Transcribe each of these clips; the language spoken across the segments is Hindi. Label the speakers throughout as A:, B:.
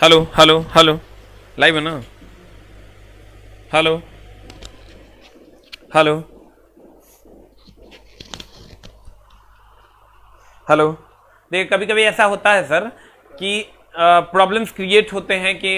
A: हेलो हेलो हेलो, लाइव है ना? Hello hello hello. देखिए कभी कभी ऐसा होता है सर कि प्रॉब्लम्स क्रिएट होते हैं कि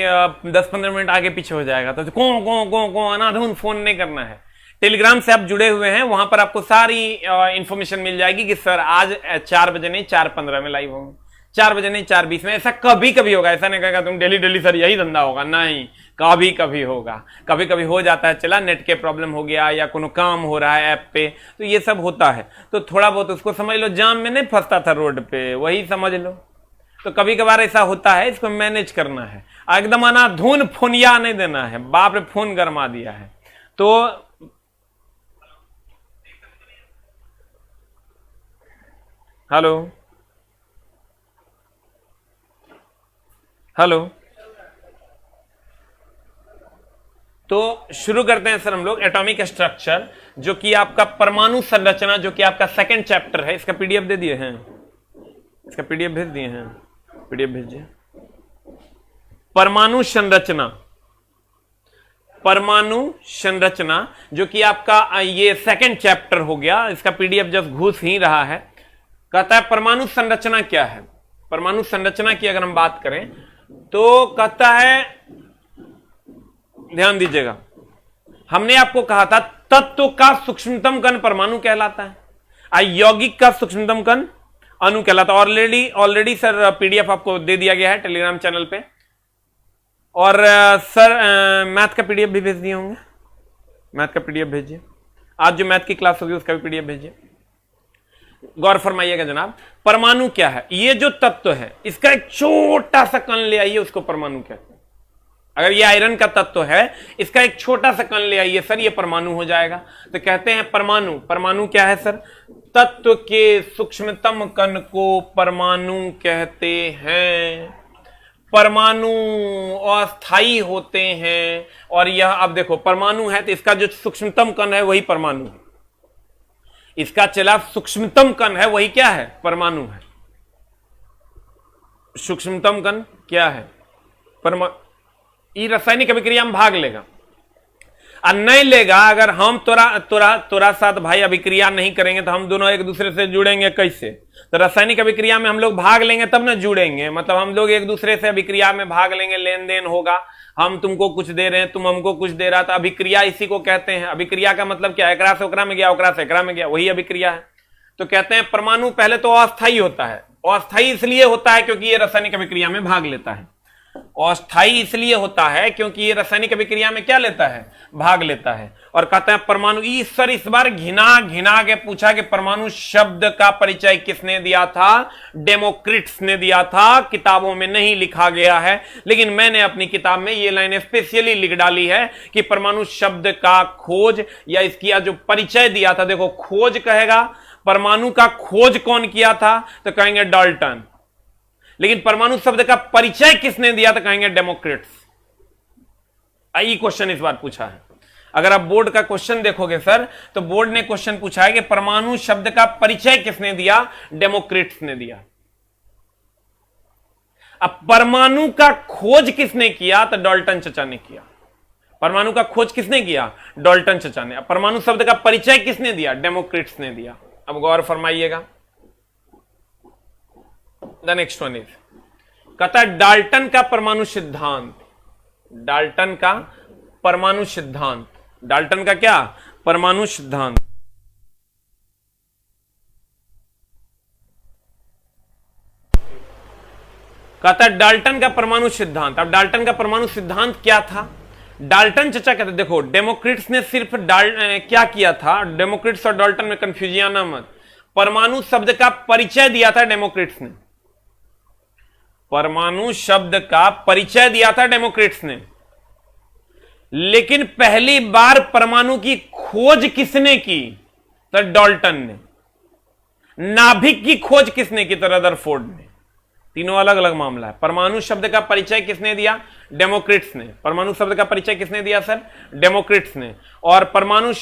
A: 10-15 मिनट आगे पीछे हो जाएगा, तो को अनाधुन फोन नहीं करना है। टेलीग्राम से आप जुड़े हुए हैं, वहां पर आपको सारी इंफॉर्मेशन मिल जाएगी कि सर आज 4 बजे नहीं 4:15 में लाइव होंगे, 4 बजे नहीं 4:20 में। ऐसा कभी कभी होगा, ऐसा नहीं कहेगा तुम डेली डेली सर यही धंधा होगा, नहीं, कभी कभी होगा। कभी कभी हो जाता है, चला नेट के प्रॉब्लम हो गया या कोनो काम हो रहा है ऐप पे, तो ये सब होता है। तो थोड़ा बहुत उसको समझ लो, जाम में नहीं फंसता था रोड पे, वही समझ लो। तो कभी कभार ऐसा होता है, इसको मैनेज करना है। एकदम अनाधुन फोनिया नहीं देना है, बाप रे फोन गरमा दिया है। तो हेलो हेलो, तो शुरू करते हैं सर हम लोग एटॉमिक स्ट्रक्चर, जो कि आपका परमाणु संरचना, जो कि आपका सेकंड चैप्टर है। इसका पीडीएफ दे दिए हैं, इसका पीडीएफ भेज दिए हैं, पीडीएफ भेजिए। परमाणु संरचना, परमाणु संरचना जो कि आपका ये सेकंड चैप्टर हो गया। इसका पीडीएफ जब घुस ही रहा है। कहता है परमाणु संरचना क्या है। परमाणु संरचना की अगर हम बात करें तो कहता है, ध्यान दीजिएगा, हमने आपको कहा था तत्व का सूक्ष्मतम कण परमाणु कहलाता है, यौगिक का सूक्ष्मतम कण अणु कहलाता है। ऑलरेडी सर पीडीएफ आपको दे दिया गया है टेलीग्राम चैनल पे। और सर मैथ का पीडीएफ भी भेज दिए होंगे, मैथ का पीडीएफ भेजिए। आज जो मैथ की क्लास होगी उसका भी पीडीएफ भेजिए। गौर फरमाइएगा जनाब, परमाणु क्या है? ये जो तत्व है इसका एक छोटा सा कण ले आइए, उसको परमाणु कहते हैं। अगर ये आयरन का तत्व है, इसका एक छोटा सा कण ले आइए सर, ये परमाणु हो जाएगा। तो कहते हैं परमाणु, परमाणु क्या है सर? तत्व के सूक्ष्मतम कण को परमाणु कहते हैं। परमाणु अस्थायी होते हैं, और यह अब देखो परमाणु है तो इसका जो सूक्ष्मतम कण है वही परमाणु है। इसका चला सूक्ष्मतम कण है वही क्या है? परमाणु है। सूक्ष्मतम कण क्या है? ये रासायनिक अभिक्रिया में भाग लेगा और नहीं लेगा। अगर हम तोरा साथ भाई अभिक्रिया नहीं करेंगे तो हम दोनों एक दूसरे से जुड़ेंगे कैसे? तो रासायनिक अभिक्रिया में हम लोग भाग लेंगे तब ना जुड़ेंगे। मतलब हम लोग एक दूसरे से अभिक्रिया में भाग लेंगे, लेन देन होगा, हम तुमको कुछ दे रहे हैं, तुम हमको कुछ दे रहा। तो अभिक्रिया इसी को कहते हैं। अभिक्रिया का मतलब क्या है? एकरा से ओकरा में गया, ओकरा से एकरा में गया, वही अभिक्रिया है। तो कहते हैं परमाणु पहले तो अस्थायी होता है। अस्थायी इसलिए होता है क्योंकि ये रासायनिक अभिक्रिया में भाग लेता है। अस्थायी इसलिए होता है क्योंकि ये रासायनिक अभिक्रिया में क्या लेता है? भाग लेता है। और कहते हैं परमाणु। सर इस बार घिना के पूछा कि परमाणु शब्द का परिचय किसने दिया था? डेमोक्रिट्स ने दिया था। किताबों में नहीं लिखा गया है, लेकिन मैंने अपनी किताब में ये लाइन स्पेशली लिख डाली है कि परमाणु शब्द का खोज या इसकी जो परिचय दिया था। देखो खोज कहेगा, परमाणु का खोज कौन किया था? तो कहेंगे डाल्टन। लेकिन परमाणु शब्द का परिचय किसने दिया? तो कहेंगे डेमोक्रिट्स। ये क्वेश्चन इस बार पूछा है। अगर आप बोर्ड का क्वेश्चन देखोगे सर, तो बोर्ड ने क्वेश्चन पूछा है कि परमाणु शब्द का परिचय किसने दिया? डेमोक्रिट्स ने दिया। अब परमाणु का खोज किसने किया? तो डाल्टन चचा ने किया। परमाणु का खोज किसने किया? डाल्टन चचा ने। अब परमाणु शब्द का परिचय किसने दिया? डेमोक्रिट्स ने दिया। अब गौर फरमाइएगा। द नेक्स्ट वन इज, कहता है डाल्टन का परमाणु सिद्धांत। डाल्टन का परमाणु सिद्धांत। डाल्टन का क्या? परमाणु सिद्धांत। कहता है डाल्टन का परमाणु सिद्धांत। अब डाल्टन का परमाणु सिद्धांत क्या था? डाल्टन चचा कहते देखो डेमोक्रिट्स ने सिर्फ क्या किया था? डेमोक्रिट्स और डाल्टन में कंफ्यूजन ना मत। परमाणु शब्द का परिचय दिया था डेमोक्रिट्स ने। परमाणु शब्द का परिचय दिया था डेमोक्रिट्स ने, लेकिन पहली बार परमाणु की खोज किसने की? तो डाल्टन ने। नाभिक की खोज किसने की? तो रदरफोर्ड ने। तीनों अलग अलग मामला है। परमाणु शब्द का परिचय किसने दिया? डेमोक्रिट्स ने। परमाणु शब्द का परिचय किसने दिया सर? डेमोक्रिट्स ने। और परमाणु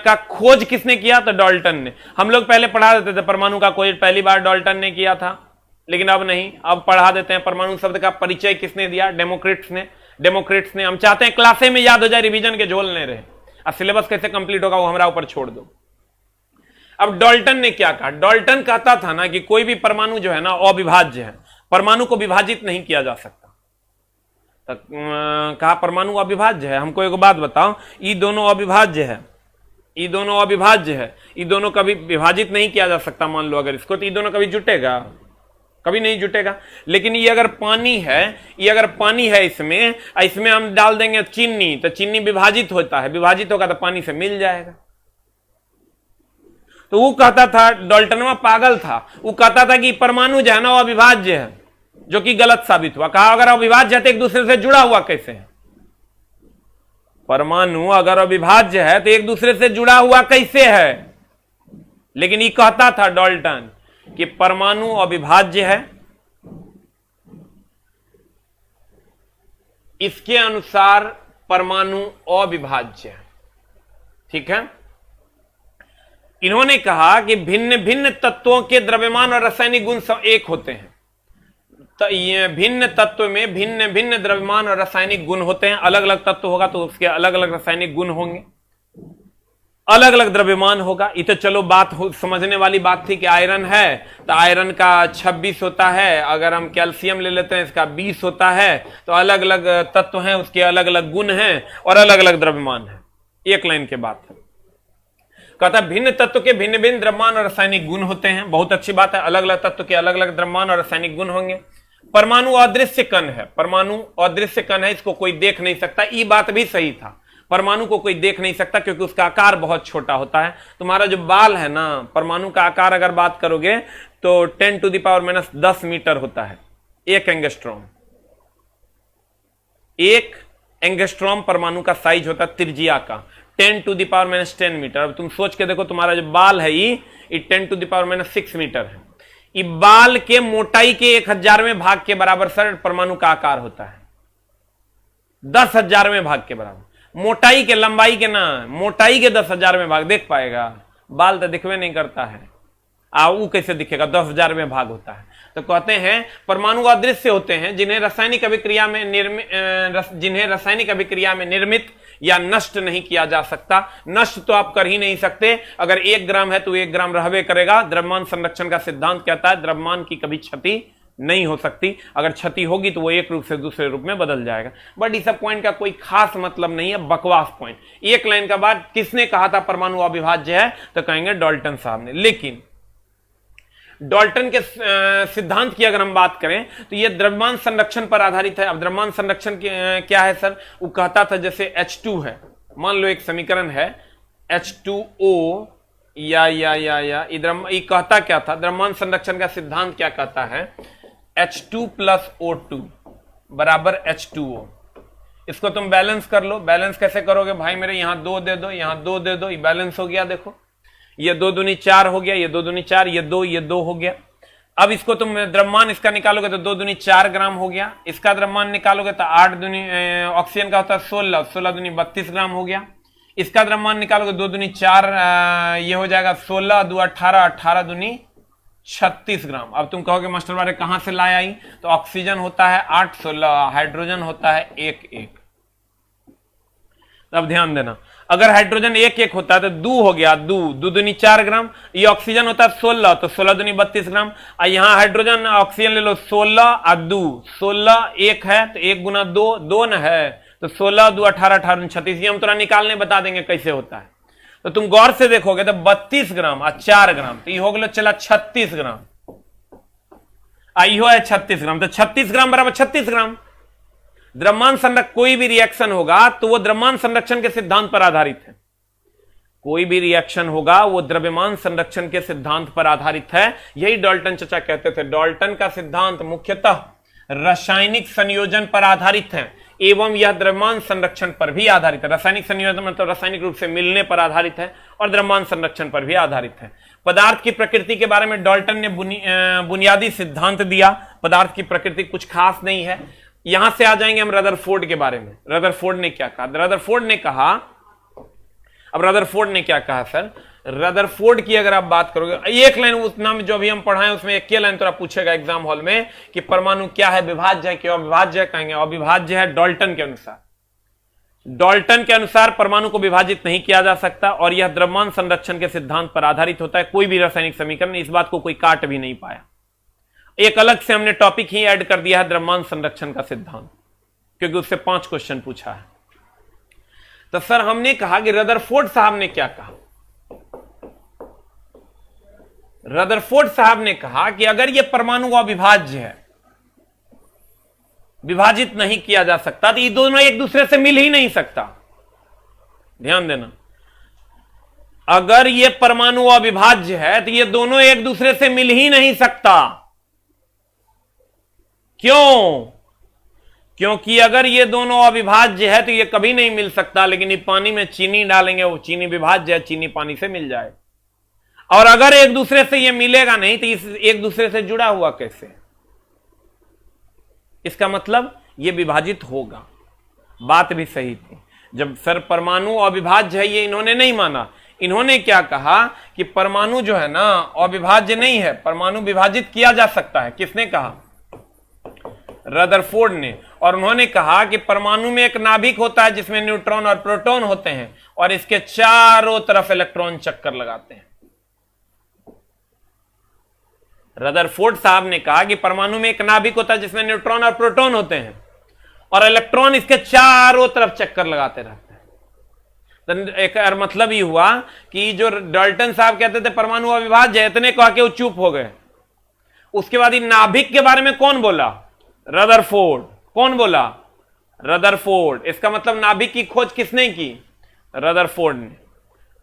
A: का खोज किसने किया? तो डाल्टन ने। हम लोग पहले पढ़ा देते थे परमाणु का खोज पहली बार डाल्टन ने किया था। लेकिन अब नहीं, अब पढ़ा देते हैं। परमाणु शब्द का परिचय किसने दिया? डेमोक्रेट्स ने। हम चाहते हैं क्लासे में याद हो जाए, रिवीजन के झोल नहीं रहे। अब सिलेबस कैसे कंप्लीट होगा वो हमारा ऊपर छोड़ दो। अब डाल्टन ने क्या कहा? डाल्टन कहता था ना कि कोई भी परमाणु जो है ना अविभाज्य है, परमाणु को विभाजित नहीं किया जा सकता। कहा परमाणु अविभाज्य है। हमको एक बात बताओ, ये दोनों अविभाज्य है, ये दोनों अविभाज्य है, ये दोनों कभी विभाजित नहीं किया जा सकता। मान लो अगर इसको, तो ये दोनों कभी जुटेगा? कभी नहीं जुटेगा। लेकिन ये अगर पानी है, ये अगर पानी है, इसमें हम डाल देंगे चीनी, तो चीनी विभाजित होता है, विभाजित होगा तो पानी से मिल जाएगा। तो वो कहता था, डाल्टनवा पागल था, वो कहता था कि परमाणु जो है ना अविभाज्य है, जो कि गलत साबित हुआ। कहा अगर अविभाज्य है तो एक दूसरे से जुड़ा हुआ कैसे है? परमाणु अगर अविभाज्य है तो एक दूसरे से जुड़ा हुआ कैसे है? लेकिन ये कहता था डाल्टन कि परमाणु अविभाज्य है, इसके अनुसार परमाणु अविभाज्य है। ठीक है। इन्होंने कहा कि भिन्न भिन्न तत्वों के द्रव्यमान और रासायनिक गुण सब एक होते हैं। तो ये भिन्न तत्व में भिन्न भिन्न द्रव्यमान और रासायनिक गुण होते हैं। अलग अलग तत्व होगा तो उसके अलग अलग रासायनिक गुण होंगे, अलग अलग द्रव्यमान होगा। ये तो चलो बात समझने वाली बात थी कि आयरन है तो आयरन का 26 होता है, अगर हम कैल्शियम ले लेते हैं इसका 20 होता है। तो अलग अलग तत्व हैं, उसके अलग अलग गुण हैं और अलग अलग द्रव्यमान है। एक लाइन के बात है। कहता भिन्न तत्व के भिन्न भिन्न द्रव्यमान और रासायनिक गुण होते हैं। बहुत अच्छी बात है, अलग अलग तत्व के अलग अलग द्रव्यमान और रासायनिक गुण होंगे। परमाणु अदृश्य कण है, परमाणु अदृश्य कण है, इसको कोई देख नहीं सकता। ये बात भी सही था, परमाणु को कोई देख नहीं सकता क्योंकि उसका आकार बहुत छोटा होता है। तुम्हारा जो बाल है ना, परमाणु का आकार अगर बात करोगे तो 10⁻⁻10 मीटर होता है। एक एंगस्ट्रॉम, एक एंगस्ट्रॉम परमाणु का साइज होता है त्रिज्या का, 10⁻⁻10 मीटर। अब तुम सोच के देखो, तुम्हारा जो बाल है ये 10⁻⁻6 मीटर है। ये बाल के मोटाई के 1000वें भाग के बराबर सर परमाणु का आकार होता है, 10,000वें भाग के बराबर। मोटाई के, लंबाई के ना, मोटाई के 10,000वें भाग देख पाएगा? बाल तो दिखवे नहीं करता है, वो कैसे दिखेगा? 10,000वें भाग होता है। तो कहते हैं परमाणु अदृश्य होते हैं जिन्हें रासायनिक अभिक्रिया में निर्मित या नष्ट नहीं किया जा सकता। नष्ट तो आप कर ही नहीं सकते। अगर 1 ग्राम है तो 1 ग्राम रहवे करेगा। द्रव्यमान संरक्षण का सिद्धांत कहता है द्रव्यमान की कभी क्षति नहीं हो सकती, अगर क्षति होगी तो वो एक रूप से दूसरे रूप में बदल जाएगा। बट इस पॉइंट का कोई खास मतलब नहीं है, बकवास पॉइंट। एक लाइन का बाद किसने कहा था परमाणु अविभाज्य है? तो कहेंगे डाल्टन साहब ने। लेकिन डाल्टन के सिद्धांत की अगर हम बात करें तो यह द्रव्यमान संरक्षण पर आधारित है। अब द्रव्यमान संरक्षण क्या है सर? वो कहता था जैसे H2 है, मान लो एक समीकरण है H2O या ये कहता क्या था? द्रव्यमान संरक्षण का सिद्धांत क्या कहता है? H2 + O2 बराबर H2O। इसको तुम बैलेंस कर लो। बैलेंस कैसे करोगे भाई मेरे? यहां 2 दे दो, यहां 2 दे दो, ये बैलेंस हो गया। देखो ये 2 दूनी 4 हो गया, ये 2 दूनी 4, ये 2 हो गया। अब इसको तुम द्रव्यमान इसका निकालोगे तो 2 दूनी 4 ग्राम हो गया। इसका द्रव्यमान निकालोगे तो 8 दूनी ऑक्सीजन का होता है 16 दूनी 32 ग्राम हो गया। इसका द्रव्यमान निकालोगे 2 दूनी 4, ये हो जाएगा 16 2 18, 18 दूनी 36 ग्राम। अब तुम कहोगे मास्टर बारे कहां से लाया आई? तो ऑक्सीजन होता है 8 16, हाइड्रोजन होता है 1 1। अब ध्यान देना, अगर हाइड्रोजन 1 1 होता है तो 2 हो गया, 2 दूनी 4 ग्राम। ये ऑक्सीजन होता है 16, तो 16 दूनी 32 ग्राम। यहां हाइड्रोजन ऑक्सीजन ले लो 16 और 2, 16 1 है तो 1 गुना 2 न है, तो 16 2 18, 18 36। ये हम थोड़ा निकालने बता देंगे कैसे होता है। तो तुम गौर से देखोगे तो 32 ग्राम और 4 ग्राम, तो ये हो गया चला 36 ग्राम। इहो है 36 ग्राम, तो 36 ग्राम बराबर 36 ग्राम। द्रव्यमान संरक्षण, कोई भी रिएक्शन होगा तो वो द्रव्यमान संरक्षण के सिद्धांत पर आधारित है। कोई भी रिएक्शन होगा वो द्रव्यमान संरक्षण के सिद्धांत पर आधारित है। यही डाल्टन चचा कहते थे। डाल्टन का सिद्धांत मुख्यतः रासायनिक संयोजन पर आधारित है एवं यह द्रव्यमान संरक्षण पर भी आधारित है। रासायनिक संयोजन मतलब रासायनिक रूप से मिलने पर आधारित है और द्रव्यमान संरक्षण पर भी आधारित है। पदार्थ की प्रकृति के बारे में डाल्टन ने बुनियादी सिद्धांत दिया। पदार्थ की प्रकृति कुछ खास नहीं है। यहां से आ जाएंगे हम रदरफोर्ड के बारे में। रदरफोर्ड ने क्या कहा? रदरफोर्ड ने कहा, अब रदरफोर्ड ने क्या कहा सर? रदरफोर्ड की अगर आप बात करोगे, एक लाइन उतना में जो अभी हम पढ़ाएं उसमें एक ही लाइन तो पूछेगा एग्जाम हॉल में कि परमाणु क्या है, विभाज्य है कि अविभाज्य कहेंगे, अविभाज्य है डाल्टन के अनुसार। डाल्टन के अनुसार परमाणु को विभाजित नहीं किया जा सकता और यह द्रव्यमान संरक्षण के सिद्धांत पर आधारित होता है। कोई भी रासायनिक समीकरण इस बात को कोई काट भी नहीं पाया। एक अलग से हमने टॉपिक ही ऐड कर दिया है द्रव्यमान संरक्षण का सिद्धांत, क्योंकि उससे 5 क्वेश्चन पूछा है। तो सर हमने कहा कि रदरफोर्ड साहब ने क्या कहा, रदरफोर्ड साहब ने कहा कि अगर यह परमाणु अविभाज्य है, विभाजित नहीं किया जा सकता, तो ये दोनों एक दूसरे से मिल ही नहीं सकता। ध्यान देना, अगर ये परमाणु अविभाज्य है तो ये दोनों एक दूसरे से मिल ही नहीं सकता। क्यों? क्योंकि अगर ये दोनों अविभाज्य है तो ये कभी नहीं मिल सकता, लेकिन ये पानी में चीनी डालेंगे, वो चीनी विभाज्य है, चीनी पानी से मिल जाए। और अगर एक दूसरे से ये मिलेगा नहीं तो इस एक दूसरे से जुड़ा हुआ कैसे? इसका मतलब ये विभाजित होगा। बात भी सही थी। जब सर परमाणु अविभाज्य है ये इन्होंने नहीं माना, इन्होंने क्या कहा कि परमाणु जो है ना अविभाज्य नहीं है, परमाणु विभाजित किया जा सकता है। किसने कहा? रदरफोर्ड ने। और उन्होंने कहा कि परमाणु में एक नाभिक होता है जिसमें न्यूट्रॉन और प्रोटॉन होते हैं और इसके चारों तरफ इलेक्ट्रॉन चक्कर लगाते हैं। रदरफोर्ड साहब ने कहा कि परमाणु में एक नाभिक होता है जिसमें न्यूट्रॉन और प्रोटॉन होते हैं और इलेक्ट्रॉन इसके चारों तरफ चक्कर लगाते रहते हैं। तो एक मतलब ही हुआ कि जो डाल्टन साहब कहते थे परमाणु अविभाज्य, इतने कहा के वो चुप हो गए। उसके बाद नाभिक के बारे में कौन बोला? रदरफोर्ड। कौन बोला? रदरफोर्ड। इसका मतलब नाभिक की खोज किसने की? रदरफोर्ड ने।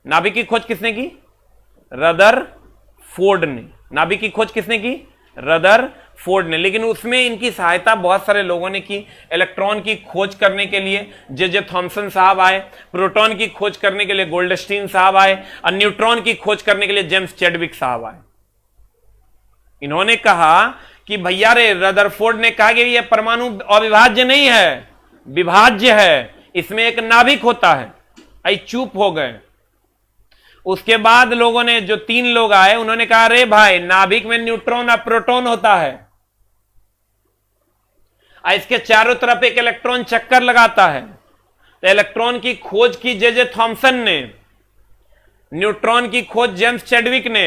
A: नाभिक की खोज किसने की? रदरफोर्ड ने। नाभिक की खोज किसने की? रदरफोर्ड ने। लेकिन उसमें इनकी सहायता बहुत सारे लोगों ने की। इलेक्ट्रॉन की खोज करने के लिए जे थॉमसन साहब आए, प्रोटॉन की खोज करने के लिए गोल्डस्टीन साहब आए और न्यूट्रॉन की खोज करने के लिए जेम्स चैडविक साहब आए। इन्होंने कहा कि भैया रे, रदरफोर्ड ने कहा कि यह परमाणु अविभाज्य नहीं है, विभाज्य है, इसमें एक नाभिक होता है। आई चुप हो गए। उसके बाद लोगों ने, जो 3 लोग आए, उन्होंने कहा अरे भाई, नाभिक में न्यूट्रॉन और प्रोटॉन होता है, इसके चारों तरफ एक इलेक्ट्रॉन चक्कर लगाता है। तो इलेक्ट्रॉन की खोज की जे थॉमसन ने, न्यूट्रॉन की खोज जेम्स चैडविक ने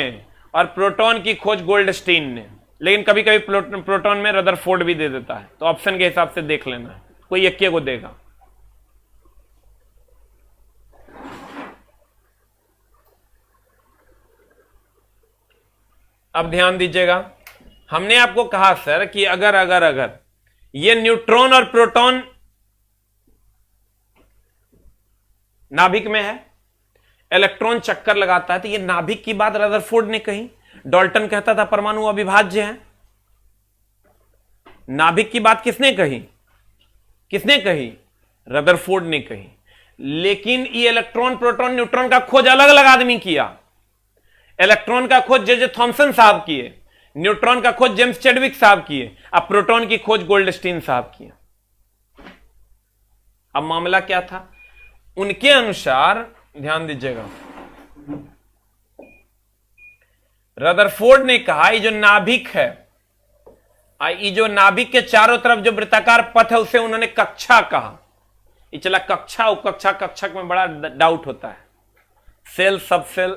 A: और प्रोटॉन की खोज गोल्डस्टीन ने। लेकिन कभी कभी प्रोटॉन में रदरफोर्ड भी दे देता है, तो ऑप्शन के हिसाब से देख लेना है, कोई एक को देगा। अब ध्यान दीजिएगा, हमने आपको कहा सर कि अगर ये न्यूट्रॉन और प्रोटॉन नाभिक में है, इलेक्ट्रॉन चक्कर लगाता है, तो ये नाभिक की बात रदरफोर्ड ने कही। डाल्टन कहता था परमाणु अविभाज्य है। नाभिक की बात किसने कही? किसने कही? रदरफोर्ड ने कही। लेकिन ये इलेक्ट्रॉन, प्रोटॉन, न्यूट्रॉन का खोज अलग अलग आदमी किया। इलेक्ट्रॉन का खोज जे थॉमसन साहब किए, न्यूट्रॉन का खोज जेम्स चैडविक साहब किए, अब प्रोटॉन की खोज गोल्डस्टीन साहब किए। अब मामला क्या था? उनके अनुसार, ध्यान दीजिएगा, रदरफोर्ड ने कहा ये जो नाभिक है, ये जो नाभिक के चारों तरफ जो वृत्ताकार पथ है, उसे उन्होंने कक्षा कहा। ये चला कक्षा, उपकक्षा, कक्षक में बड़ा डाउट होता है। सेल, सब सेल,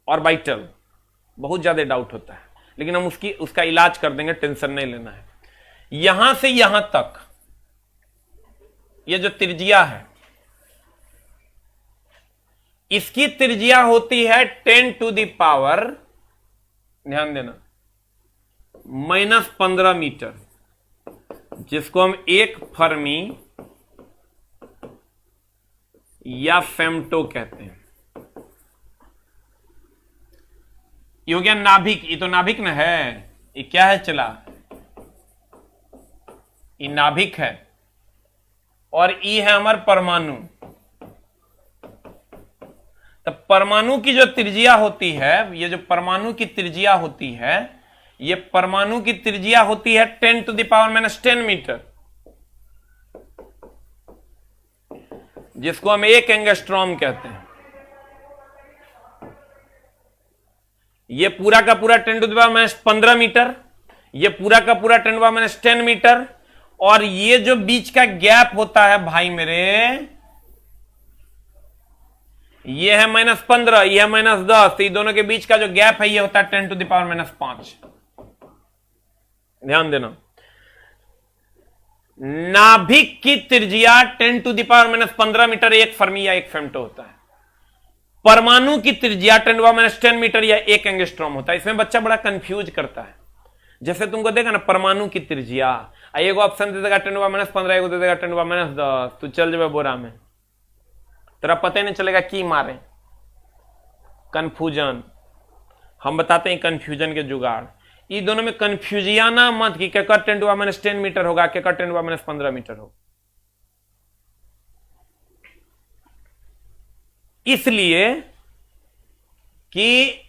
A: ऑर्बिटल, बहुत ज्यादा डाउट होता है, लेकिन हम उसका इलाज कर देंगे, टेंशन नहीं लेना है। यहां से यहां तक ये जो त्रिज्या है, इसकी त्रिज्या होती है 10 टू द पावर, ध्यान देना, -15 मीटर, जिसको हम 1 फर्मी या फेम्टो कहते हैं। ये हो गया नाभिक। ये तो नाभिक न है, ये क्या है? चला, ये नाभिक है और ये है हमारा परमाणु। तो परमाणु की जो त्रिज्या होती है, ये जो परमाणु की त्रिज्या होती है, ये परमाणु की त्रिज्या होती है 10 टू द पावर -10 मीटर, जिसको हम 1 एंगस्ट्रॉम कहते हैं। ये पूरा का पूरा 10⁻⁻15 मीटर, ये पूरा का पूरा 10⁻10 मीटर, और ये जो बीच का गैप होता है भाई मेरे, ये है -15, ये है -10, तो ये दोनों के बीच का जो गैप है ये होता है 10⁻5। ध्यान देना, नाभिक की त्रिज्या 10⁻15 मीटर, एक फर्मी या एक फेम्टो होता है। परमाणु की त्रिज्या 10⁻10 मीटर या 1 एंगस्ट्रॉम होता है। इसमें बच्चा बड़ा कंफ्यूज करता है। जैसे तुमको देगा ना परमाणु की त्रिज्या, एक ऑप्शन दे देगा 10⁻15, एक दे देगा 10⁻10, तू चल जाए बोरा में, तेरा पता ही नहीं चलेगा की मारे। कंफ्यूजन, हम बताते हैं कंफ्यूजन के जुगाड़। ये दोनों में कंफ्यूजियाना मत कि क्या 10⁻10 मीटर होगा, क्या 10⁻15 मीटर होगा। इसलिए कि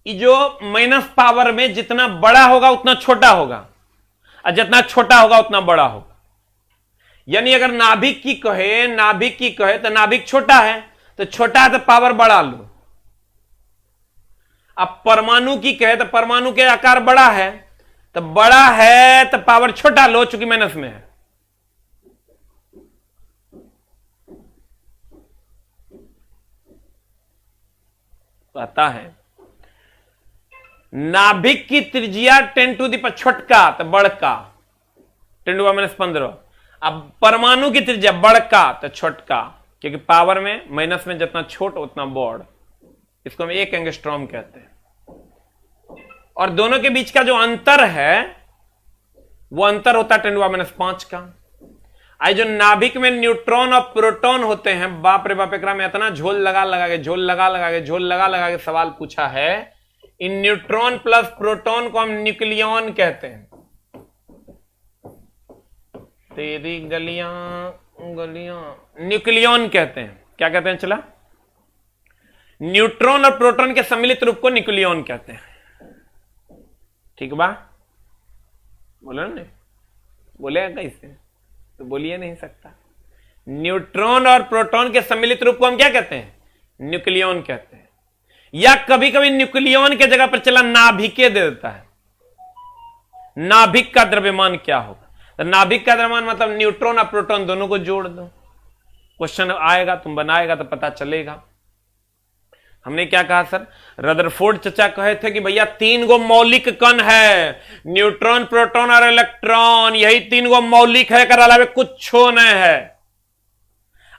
A: जो माइनस पावर में जितना बड़ा होगा उतना छोटा होगा, और जितना छोटा होगा उतना बड़ा होगा। यानी अगर नाभिक की कहे तो नाभिक छोटा है, तो छोटा है तो पावर बढ़ा लो। अब परमाणु की कहे तो परमाणु के आकार बड़ा है, तो बड़ा है तो पावर छोटा लो, चूंकि माइनस में है। पता है नाभिक की त्रिज्या 10⁻, छोटका तो बड़का 10⁻15। अब परमाणु की त्रिज्या बड़का तो छोटका, क्योंकि पावर में माइनस में जितना छोट उतना बड़। इसको हम 1 एंगस्ट्रॉम कहते हैं। और दोनों के बीच का जो अंतर है वो अंतर होता है 10⁻5 का। आई जो नाभिक में न्यूट्रॉन और प्रोटॉन होते हैं, बाप रे बाप, एकरा में इतना झोल लगा के सवाल पूछा है। इन न्यूट्रॉन प्लस प्रोटॉन को हम न्यूक्लियॉन कहते हैं। तेरी गलियां न्यूक्लियॉन कहते हैं। क्या कहते हैं? चला, न्यूट्रॉन और प्रोटॉन के सम्मिलित रूप को न्यूक्लियॉन कहते हैं। ठीक बा, बोलो ना, बोलेगा कैसे? तो बोलिए नहीं सकता। न्यूट्रॉन और प्रोटॉन के सम्मिलित रूप को हम क्या कहते हैं? न्यूक्लियॉन कहते हैं। या कभी कभी न्यूक्लियॉन के जगह पर चला नाभिके दे देता है। नाभिक का द्रव्यमान क्या होगा? तो नाभिक का द्रव्यमान मतलब न्यूट्रॉन और प्रोटॉन दोनों को जोड़ दो। क्वेश्चन आएगा, तुम बनाएगा तो पता चलेगा। हमने क्या कहा सर? रदरफोर्ड चचा कहे थे कि भैया 3 गो मौलिक कण है, न्यूट्रॉन, प्रोटॉन और इलेक्ट्रॉन, यही 3 गो मौलिक है, कर अलावा कुछ नहीं है।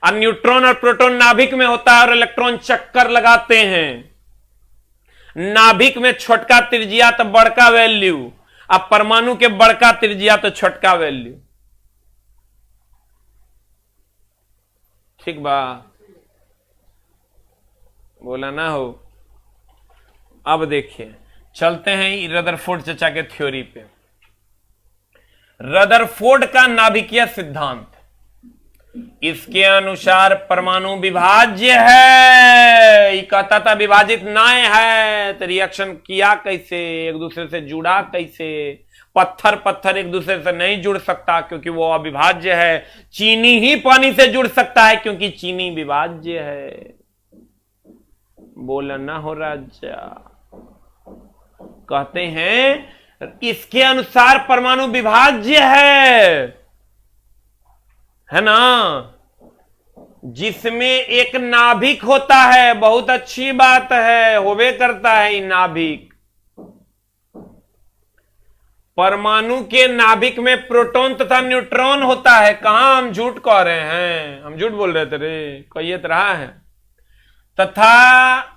A: और न्यूट्रॉन और प्रोटॉन नाभिक में होता है और इलेक्ट्रॉन चक्कर लगाते हैं। नाभिक में छोटका त्रिज्या तो बड़का वैल्यू, अब परमाणु के बड़का त्रिज्या तो छोटका वैल्यू। ठीक बा, बोला ना हो। अब देखिए, चलते हैं रदरफोर्ड चचा के थ्योरी पे। रदरफोर्ड का नाभिकीय सिद्धांत, इसके अनुसार परमाणु विभाज्य है। ये कहता था विभाजित नहीं है, तो रिएक्शन किया कैसे, एक दूसरे से जुड़ा कैसे? पत्थर एक दूसरे से नहीं जुड़ सकता क्योंकि वो अविभाज्य है। चीनी ही पानी से जुड़ सकता है क्योंकि चीनी विभाज्य है। बोलना हो राजा। कहते हैं इसके अनुसार परमाणु विभाज्य है ना, जिसमें एक नाभिक होता है। बहुत अच्छी बात है, होवे करता है नाभिक। परमाणु के नाभिक में प्रोटॉन तथा न्यूट्रॉन होता है। कहां हम झूठ कह रहे हैं? हम झूठ बोल रहे थे रे, कहिए तो रहा है। तथा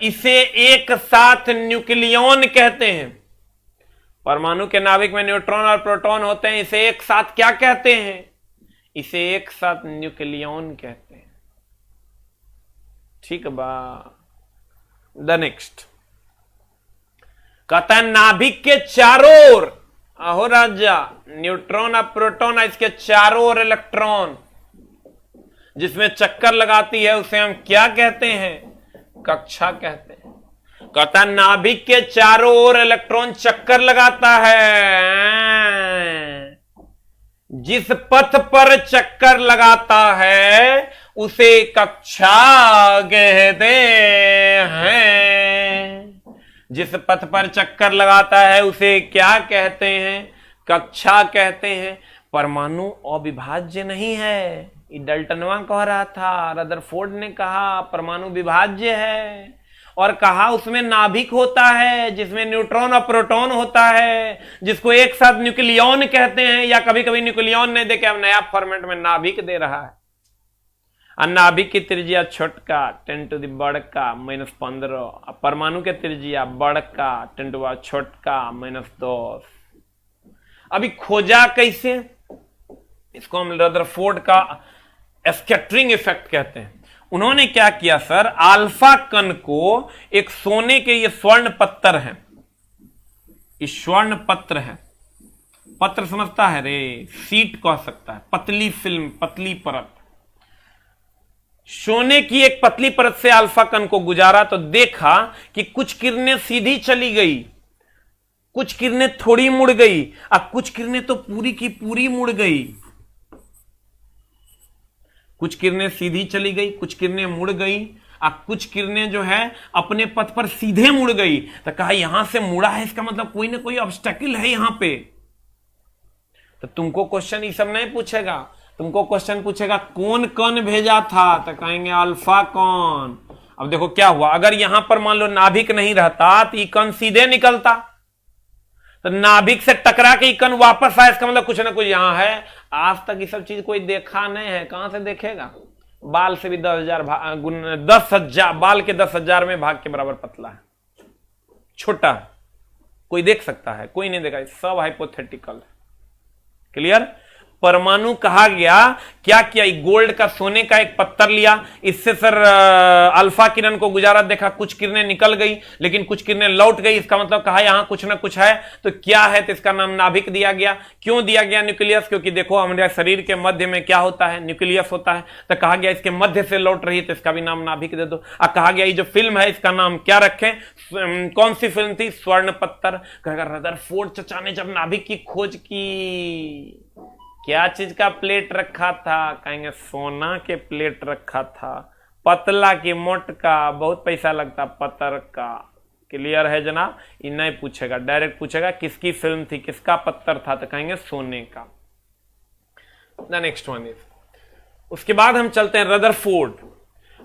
A: इसे एक साथ न्यूक्लियॉन कहते हैं। परमाणु के नाभिक में न्यूट्रॉन और प्रोटॉन होते हैं, इसे एक साथ क्या कहते हैं? इसे एक साथ न्यूक्लियॉन कहते हैं। ठीक बा। द नेक्स्ट कहता है नाभिक के चारों ओर, अहो राजा, न्यूट्रॉन और प्रोटॉन, इसके चारों ओर इलेक्ट्रॉन जिसमें चक्कर लगाती है उसे हम क्या कहते हैं? कक्षा कहते हैं। कहता है नाभिक के चारों ओर इलेक्ट्रॉन चक्कर लगाता है। जिस पथ पर चक्कर लगाता है उसे कक्षा कहते हैं। जिस पथ पर चक्कर लगाता है उसे क्या कहते हैं? कक्षा कहते हैं। परमाणु अविभाज्य नहीं है, ये डल्टनवा कह रहा था, रदरफोर्ड ने कहा परमाणु विभाज्य है, और कहा उसमें नाभिक होता है जिसमें न्यूट्रॉन और प्रोटॉन होता है, जिसको एक साथ न्यूक्लियॉन कहते हैं, या कभी कभी न्यूक्लियॉन नहीं देके अब नया फॉर्मेट में नाभिक दे रहा है। नाभिक की त्रिज्या छोटका 10 टू द बड़का -15, परमाणु के त्रिज्या बड़का 10 टू द छोटका -10। अभी खोजा कैसे? इसको हम रदरफोर्ड का स्कैटरिंग इफेक्ट कहते हैं। उन्होंने क्या किया सर, अल्फा कण को एक सोने के, ये स्वर्ण पत्थर है, ये स्वर्ण पत्र है, पत्र समझता है रे, सीट कह सकता है, पतली फिल्म, पतली परत, सोने की एक पतली परत से अल्फा कण को गुजारा तो देखा कि कुछ किरणें सीधी चली गई, कुछ किरणें थोड़ी मुड़ गई, अब कुछ किरणें तो पूरी की पूरी मुड़ गई। कुछ किरणें सीधी चली गई, कुछ किरणें मुड़ गई, अब कुछ किरणें जो है अपने पथ पर सीधे मुड़ गई। तो कहा यहां से मुड़ा है, इसका मतलब कोई ना कोई ऑब्स्टेकल है यहां पे। तो तुमको क्वेश्चन ये सब नहीं पूछेगा, तुमको क्वेश्चन पूछेगा कौन कण भेजा था, तो कहेंगे अल्फा कण। अब देखो क्या हुआ, अगर यहां पर मान लो नाभिक नहीं रहता तो ये कण सीधे निकलता, तो नाभिक से टकरा के कण वापस आया, इसका मतलब कुछ ना कुछ यहां है। आज तक ये सब चीज कोई देखा नहीं है, कहां से देखेगा? बाल से भी 10,000 बाल के 10,000 में भाग के बराबर पतला है, छोटा है, कोई देख सकता है? कोई नहीं देखा, सब हाइपोथेटिकल है। क्लियर? परमाणु कहा गया, क्या किया, गोल्ड का, सोने का एक पत्थर लिया, इससे सर अल्फा किरण को गुजारा, देखा कुछ किरणें निकल गई लेकिन कुछ किरणें लौट गई, इसका मतलब कहा यहां कुछ ना कुछ है। तो क्या है? तो इसका नाम नाभिक दिया गया। क्यों दिया गया न्यूक्लियस? क्योंकि देखो हमारे शरीर के मध्य में क्या होता है, न्यूक्लियस होता है, तो कहा गया इसके मध्य से लौट रही है तो इसका भी नाम नाभिक दे दो। कहा गया ये जो फिल्म है इसका नाम क्या रखें? कौन सी फिल्म थी? स्वर्ण पत्थर। कहेगा रदरफोर्ड चचा ने जब नाभिक की खोज की, क्या चीज का प्लेट रखा था? कहेंगे सोना के प्लेट रखा था, पतला की मोटका, बहुत पैसा लगता पत्थर का। क्लियर है जनाब? ये नहीं पूछेगा, डायरेक्ट पूछेगा किसकी फिल्म थी, किसका पत्थर था, तो कहेंगे सोने का। द नेक्स्ट वन इज, उसके बाद हम चलते हैं रदरफोर्ड।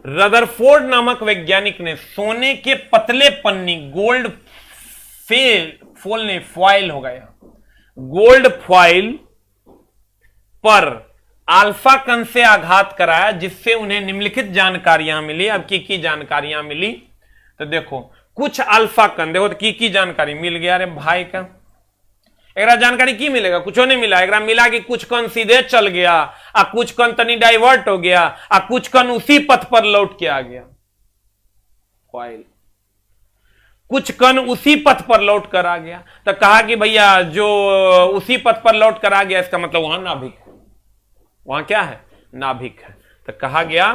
A: रदरफोर्ड नामक वैज्ञानिक ने सोने के पतले पन्नी, गोल्ड फॉइल हो गया, गोल्ड फॉइल पर अल्फा कण से आघात कराया, जिससे उन्हें निम्नलिखित जानकारियां मिली। अब की जानकारियां मिली, तो देखो कुछ अल्फा कण, देखो तो की जानकारी मिल गया। अरे भाई का एक जानकारी की मिलेगा, कुछ नहीं मिला। एक मिला कि कुछ कण सीधे चल गया, आ कुछ कण तनी डाइवर्ट हो गया, आ कुछ कण उसी पथ पर लौट के आ गया। फॉइल, कुछ कण उसी पथ पर लौट कर आ गया, तो कहा कि भैया जो उसी पथ पर लौट कर आ गया, इसका मतलब वहां नाभिक, वहां क्या है? नाभिक है। तो कहा गया,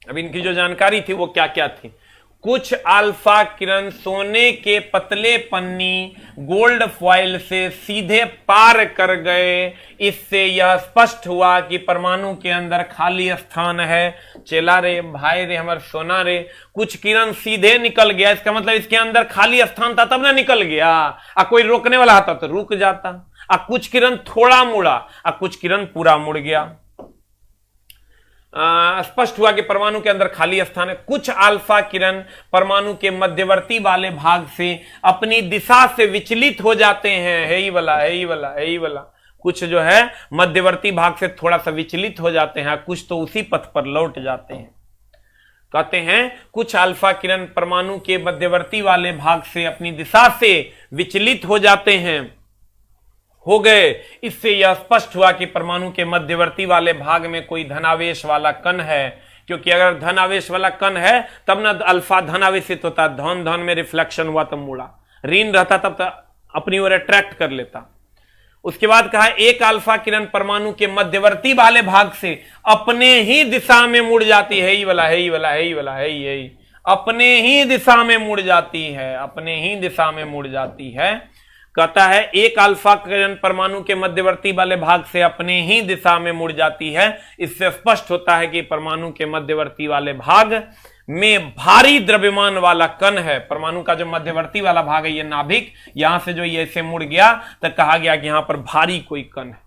A: अब इनकी जो जानकारी थी वो क्या क्या थी? कुछ अल्फा किरण सोने के पतले पन्नी गोल्ड फॉइल से सीधे पार कर गए, इससे यह स्पष्ट हुआ कि परमाणु के अंदर खाली स्थान है। चेला रे, भाई रे, हमारे सोना रे, कुछ किरण सीधे निकल गया, इसका मतलब इसके अंदर खाली स्थान था तब ना निकल गया। कोई रोकने वाला था तो रुक जाता। कुछ किरण थोड़ा मुड़ा, कुछ किरण पूरा मुड़ गया। स्पष्ट हुआ कि परमाणु के अंदर खाली स्थान है। कुछ अल्फा किरण परमाणु के मध्यवर्ती वाले भाग से अपनी दिशा से विचलित हो जाते हैं, है ही वाला। कुछ जो है मध्यवर्ती भाग से थोड़ा सा विचलित हो जाते हैं, कुछ तो उसी पथ पर लौट जाते हैं। कहते हैं कुछ अल्फा किरण परमाणु के मध्यवर्ती वाले भाग से अपनी दिशा से विचलित हो जाते हैं, हो गए। इससे यह स्पष्ट हुआ कि परमाणु के मध्यवर्ती वाले भाग में कोई धनावेश वाला कण है, क्योंकि अगर धनावेश वाला कण है तब ना अल्फा धनावेशित होता, धन में रिफ्लेक्शन हुआ तब मुड़ा, ऋण रहता तब तो अपनी ओर अट्रैक्ट कर लेता। उसके बाद कहा एक अल्फा किरण परमाणु के मध्यवर्ती वाले भाग से अपने ही दिशा में मुड़ जाती है, अपने ही दिशा में मुड़ जाती है, अपने ही दिशा में मुड़ जाती है। कहता है एक अल्फा किरण परमाणु के मध्यवर्ती वाले भाग से अपने ही दिशा में मुड़ जाती है। इससे स्पष्ट होता है कि परमाणु के मध्यवर्ती वाले भाग में भारी द्रव्यमान वाला कण है। परमाणु का जो मध्यवर्ती वाला भाग है ये नाभिक, यहां से जो ये ऐसे मुड़ गया तो कहा गया कि यहां पर भारी कोई कण है।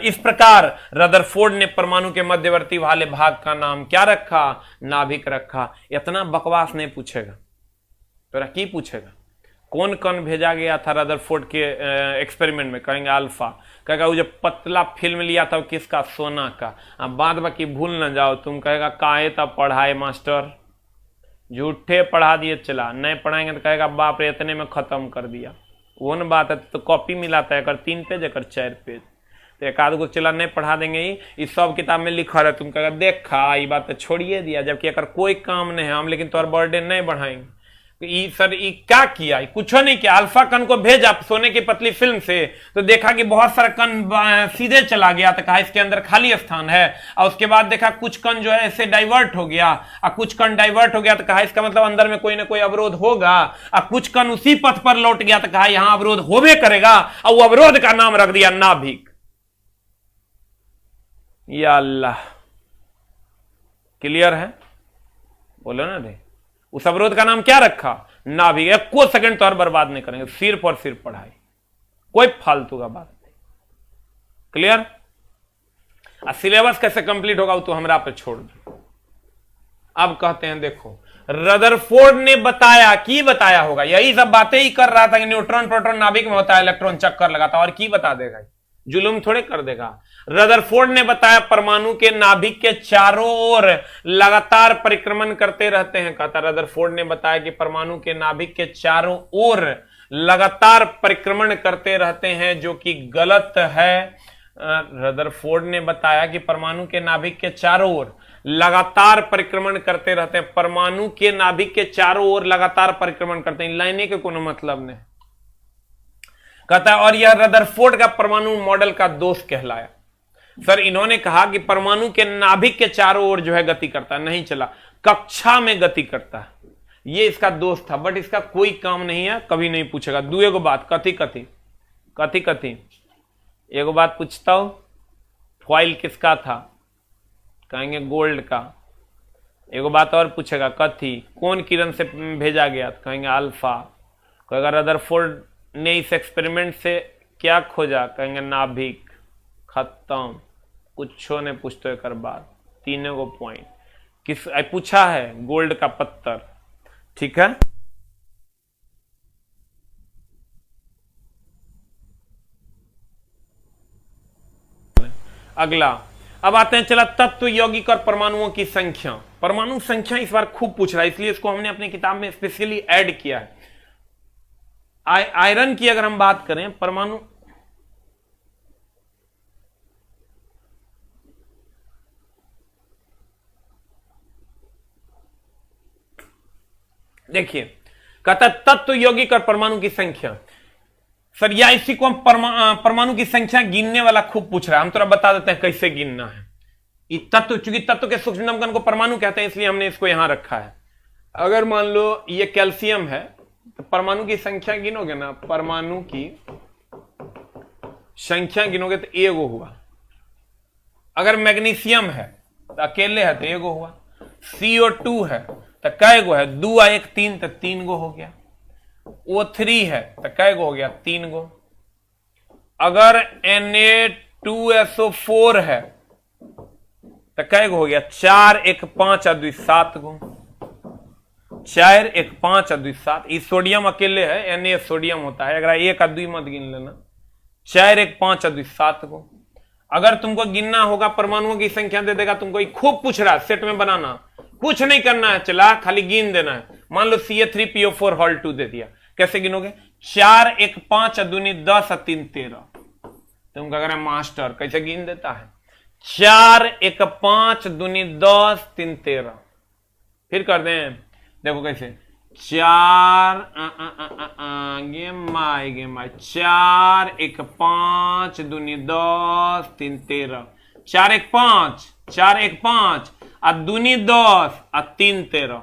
A: इस प्रकार रदरफोर्ड ने परमाणु के मध्यवर्ती वाले भाग का नाम क्या रखा? नाभिक रखा। इतना बकवास नहीं पूछेगा तो की पूछेगा कौन कण भेजा गया था रदरफोर्ड के एक्सपेरिमेंट में? कहेंगे अल्फा। कहेगा वो जो पतला फिल्म लिया था वो किसका? सोना का। अब बाद बाकी भूल न जाओ तुम। कहेगा काहे तब पढ़ाए मास्टर, झूठे पढ़ा दिए चला, नहीं पढ़ाएंगे तो कहेगा बाप रे इतने में खत्म कर दिया। वो न बात है तो कॉपी मिलाता है, 3 पेज एक 4 पेज, तो एक आध को चला नहीं पढ़ा देंगे ही, इस सब किताब में लिखा रहे। तुम कहेगा देखा ये बात तो छोड़िए दिया, जबकि अगर कोई काम नहीं है हम लेकिन तुम्हारा बर्थडे नहीं बढ़ाएंगे। सर ये क्या किया? कुछ नहीं किया। अल्फा कण को भेजा सोने की पतली फिल्म से तो देखा कि बहुत सारा कण सीधे चला गया, तो कहा इसके अंदर खाली स्थान है। और उसके बाद देखा कुछ कण जो है ऐसे डाइवर्ट हो गया, और कुछ कण डाइवर्ट हो गया तो कहा इसका मतलब अंदर में कोई ना कोई अवरोध होगा। और कुछ कण उसी पथ पर लौट गया तो कहा यहां अवरोध होबे करेगा, और वो अवरोध का नाम रख दिया नाभिक। या अल्लाह, क्लियर है? बोलो ना रे। उस अवरोध का नाम क्या रखा? नाभिक। एक को सेकंड तो और बर्बाद नहीं करेंगे, सिर्फ और सिर्फ पढ़ाई, कोई फालतू का बात नहीं। क्लियर? सिलेबस कैसे कंप्लीट होगा वो तो हमरा पे छोड़ दो। अब कहते हैं देखो, रदरफोर्ड ने बताया, की बताया होगा, यही सब बातें ही कर रहा था कि न्यूट्रॉन प्रोटॉन नाभिक में होता है, इलेक्ट्रॉन चक्कर लगाता, और की बता देगा? जुलूम थोड़े कर देगा। रदरफोर्ड ने बताया परमाणु के नाभिक के चारों ओर लगातार परिक्रमण करते रहते हैं। कहता रदरफोर्ड ने बताया कि परमाणु के नाभिक के चारों ओर लगातार परिक्रमण करते रहते हैं, जो कि गलत है। रदरफोर्ड ने बताया कि परमाणु के नाभिक के चारों ओर लगातार परिक्रमण करते रहते हैं। परमाणु के नाभिक के चारों ओर लगातार परिक्रमण करते हैं, लाइने के कोनो मतलब नहीं। कहता है और यह रदरफोर्ड का परमाणु मॉडल का दोष कहलाया। सर इन्होंने कहा कि परमाणु के नाभिक के चारों ओर जो है गति करता है, नहीं चला, कक्षा में गति करता है, ये इसका दोष था। बट इसका कोई काम नहीं है, कभी नहीं पूछेगा। दूसरे को बात कथी एगो बात पूछता हूं, फॉइल किसका था? कहेंगे गोल्ड का। एगो बात और पूछेगा, कथी कौन किरण से भेजा गया? कहेंगे अल्फा। कहेगा रदरफोर्ड ने इस एक्सपेरिमेंट से क्या खोजा? कहेंगे नाभिक। खत्म, कुछ ने पूछते एक बाद, तीनों को पॉइंट। किस पूछा है? गोल्ड का पत्थर। ठीक है, अगला अब आते हैं, चला तत्व यौगिक और परमाणुओं की संख्या। परमाणु संख्या इस बार खूब पूछ रहा है, इसलिए इसको हमने अपनी किताब में स्पेशली ऐड किया है। आयरन की अगर हम बात करें, परमाणु देखिए, कहता है तत्व यौगिक और परमाणु की संख्या। सर या इसी को हम परमाणु की संख्या गिनने वाला खूब पूछ रहा है, हम थोड़ा बता देते हैं कैसे गिनना है। ये तत्व, चूंकि तत्व के सूक्ष्मतम कण को परमाणु कहते हैं, इसलिए हमने इसको यहां रखा है। अगर मान लो ये कैल्शियम है तो परमाणु की संख्या गिनोगे ना, परमाणु की संख्या गिनोगे तो एगो हुआ। अगर मैग्नीशियम है तो अकेले है तो एगो हुआ। CO2 है तो कै गो है? 2 और 1 3, तो 3 गो हो गया। O3 है तो कै गो हो गया? 3 गो। अगर Na2SO4 है तो कै गो हो गया? 4 1 5 और 2 7 गो। 4 1 5 और 2 7। ये सोडियम अकेले है, Na सोडियम होता है, अगर 1 और 2 मत गिन लेना। 4 1 5 और 2 7 गो। अगर तुमको गिनना होगा परमाणुओं की संख्या दे देगा तुमको, खूब पूछ रहा है सेट में बनाना, कुछ नहीं करना है, चला खाली गिन देना है। मान लो CA3PO4 हॉल 2 दे दिया, कैसे गिनोगे? 4 1 5 और 2 10 और 3 13। तुम कह रहे मास्टर कैसे गिन देता है? 4 1 5 2 10 3 13। फिर कर दें, देखो कैसे, 4 गेम 4 1 5 2 10 3 13। 4 1 5 4 1 5 और 2 10 और 3 13।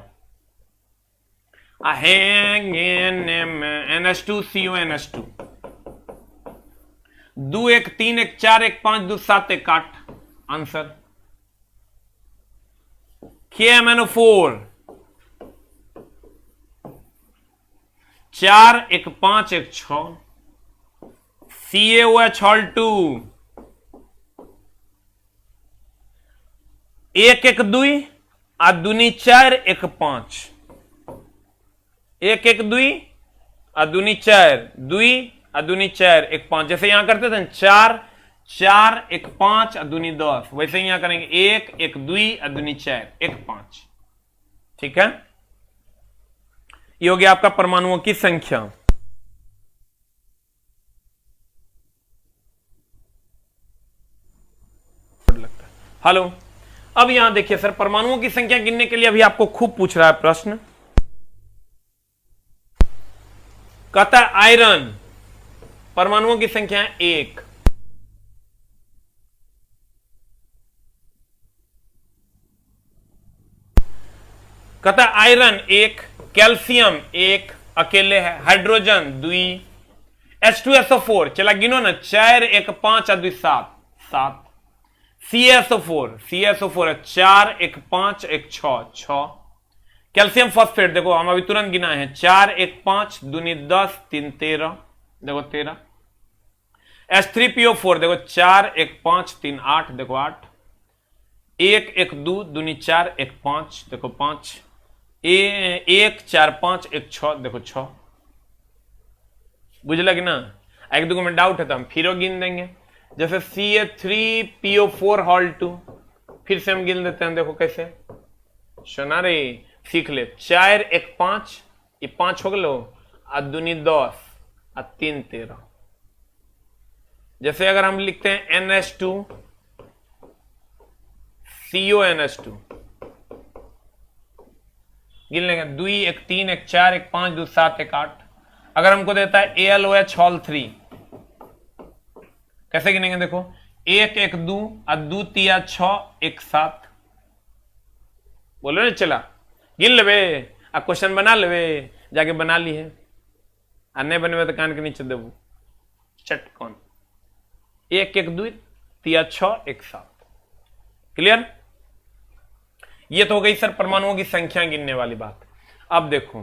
A: NH2CONH2। 2 1 3 1 4 1 5 2 7 1 8। Answer KMnO4 4 1 5 1 6 CaOH hall 2 1 1 2 आ दूनी 4 1 5 1 1 2 आ दूनी 4 2 आ दूनी 4 1 5 जैसे यहां करते थे 4 4 1 5 आ दूनी 10 वैसे यहां करेंगे 1 1 2 आ दूनी 4 1 5। ठीक है, ये हो गया आपका परमाणुओं की संख्या। हेलो, अब यहां देखिए सर, परमाणुओं की संख्या गिनने के लिए अभी आपको खूब पूछ रहा है प्रश्न। कहता है आयरन परमाणुओं की संख्या है 1, कहता है आयरन 1, कैल्शियम 1 अकेले है, हाइड्रोजन 2, H2SO4 चला गिनो ना, 4 1 5 2 7 7, CaSO4 है 4 1 5 1 6 6, कैल्शियम फॉस्फेट देखो हम अभी तुरंत गिनाए हैं 4 1 5 दूनी 10 3 13 देखो 13, H3PO4 देखो 4 1 5 3 8 देखो 8, 1 1 2 दूनी 4 1 5 देखो 5, 1 4 5 1 6 देखो 6। बुझला कि ना? एक दो में डाउट है तो हम फिर गिन देंगे, जैसे CA3PO4 हॉल 2 फिर से हम गिन देते हैं, देखो कैसे सुना रे, सीख ले। 4 1 5 ये 5 हो गलो आ दूनी 10 आ 3 13। जैसे अगर हम लिखते हैं NH2 CONH2 गिन लेंगे 2 1 3 1 4 1 5 2 7 1 8। अगर हमको देता है ALOH हॉल 3 कैसे गिनेंगे, देखो 1 1 2 आ 2 3 6 1 7। बोलो ना, चला गिन लेवे आ क्वेश्चन बना लेवे, जाके बना ली है आ नहीं बने तो कान के नीचे देवो चटकन। 1 1 2 3 6 1 7। क्लियर? ये तो हो गई सर परमाणुओं की संख्या गिनने वाली बात। अब देखो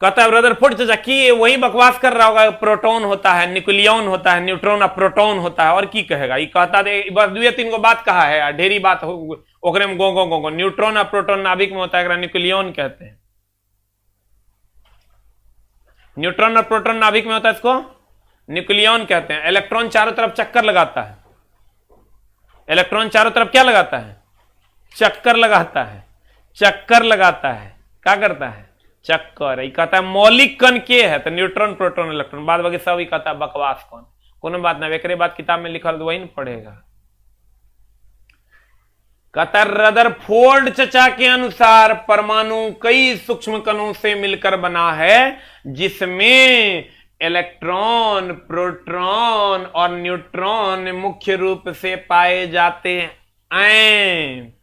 A: कहता है रदरफोर्ड चाचा कि वही बकवास कर रहा होगा, प्रोटॉन होता है, न्यूक्लियन होता है, न्यूट्रॉन और प्रोटॉन होता है, और की कहेगा। ये कहता दे बस 2-3 गो बात कहा है, ढेरी बात हो ओकरे में गो न्यूट्रॉन और प्रोटॉन नाभिक में होता है, न्यूक्लियन कहते हैं। न्यूट्रॉन और प्रोटॉन नाभिक में होता है, इसको न्यूक्लियन कहते हैं। इलेक्ट्रॉन चारों तरफ चक्कर लगाता है, इलेक्ट्रॉन चारों तरफ क्या लगाता है? चक्कर लगाता है, चक्कर लगाता है, क्या करता है? चक्कर। ये कहता है मौलिक कण के है तो न्यूट्रॉन प्रोटॉन इलेक्ट्रॉन, बाद बाकी सब ही कहता है बकवास कौन, कोनो बात ना, एकरे बात किताब में लिखल तो वही ना पढ़ेगा। कहता है रदरफोर्ड चचा के अनुसार परमाणु कई सूक्ष्म कणों से मिलकर बना है, जिसमें इलेक्ट्रॉन प्रोटॉन और न्यूट्रॉन मुख्य रूप से पाए जाते हैं।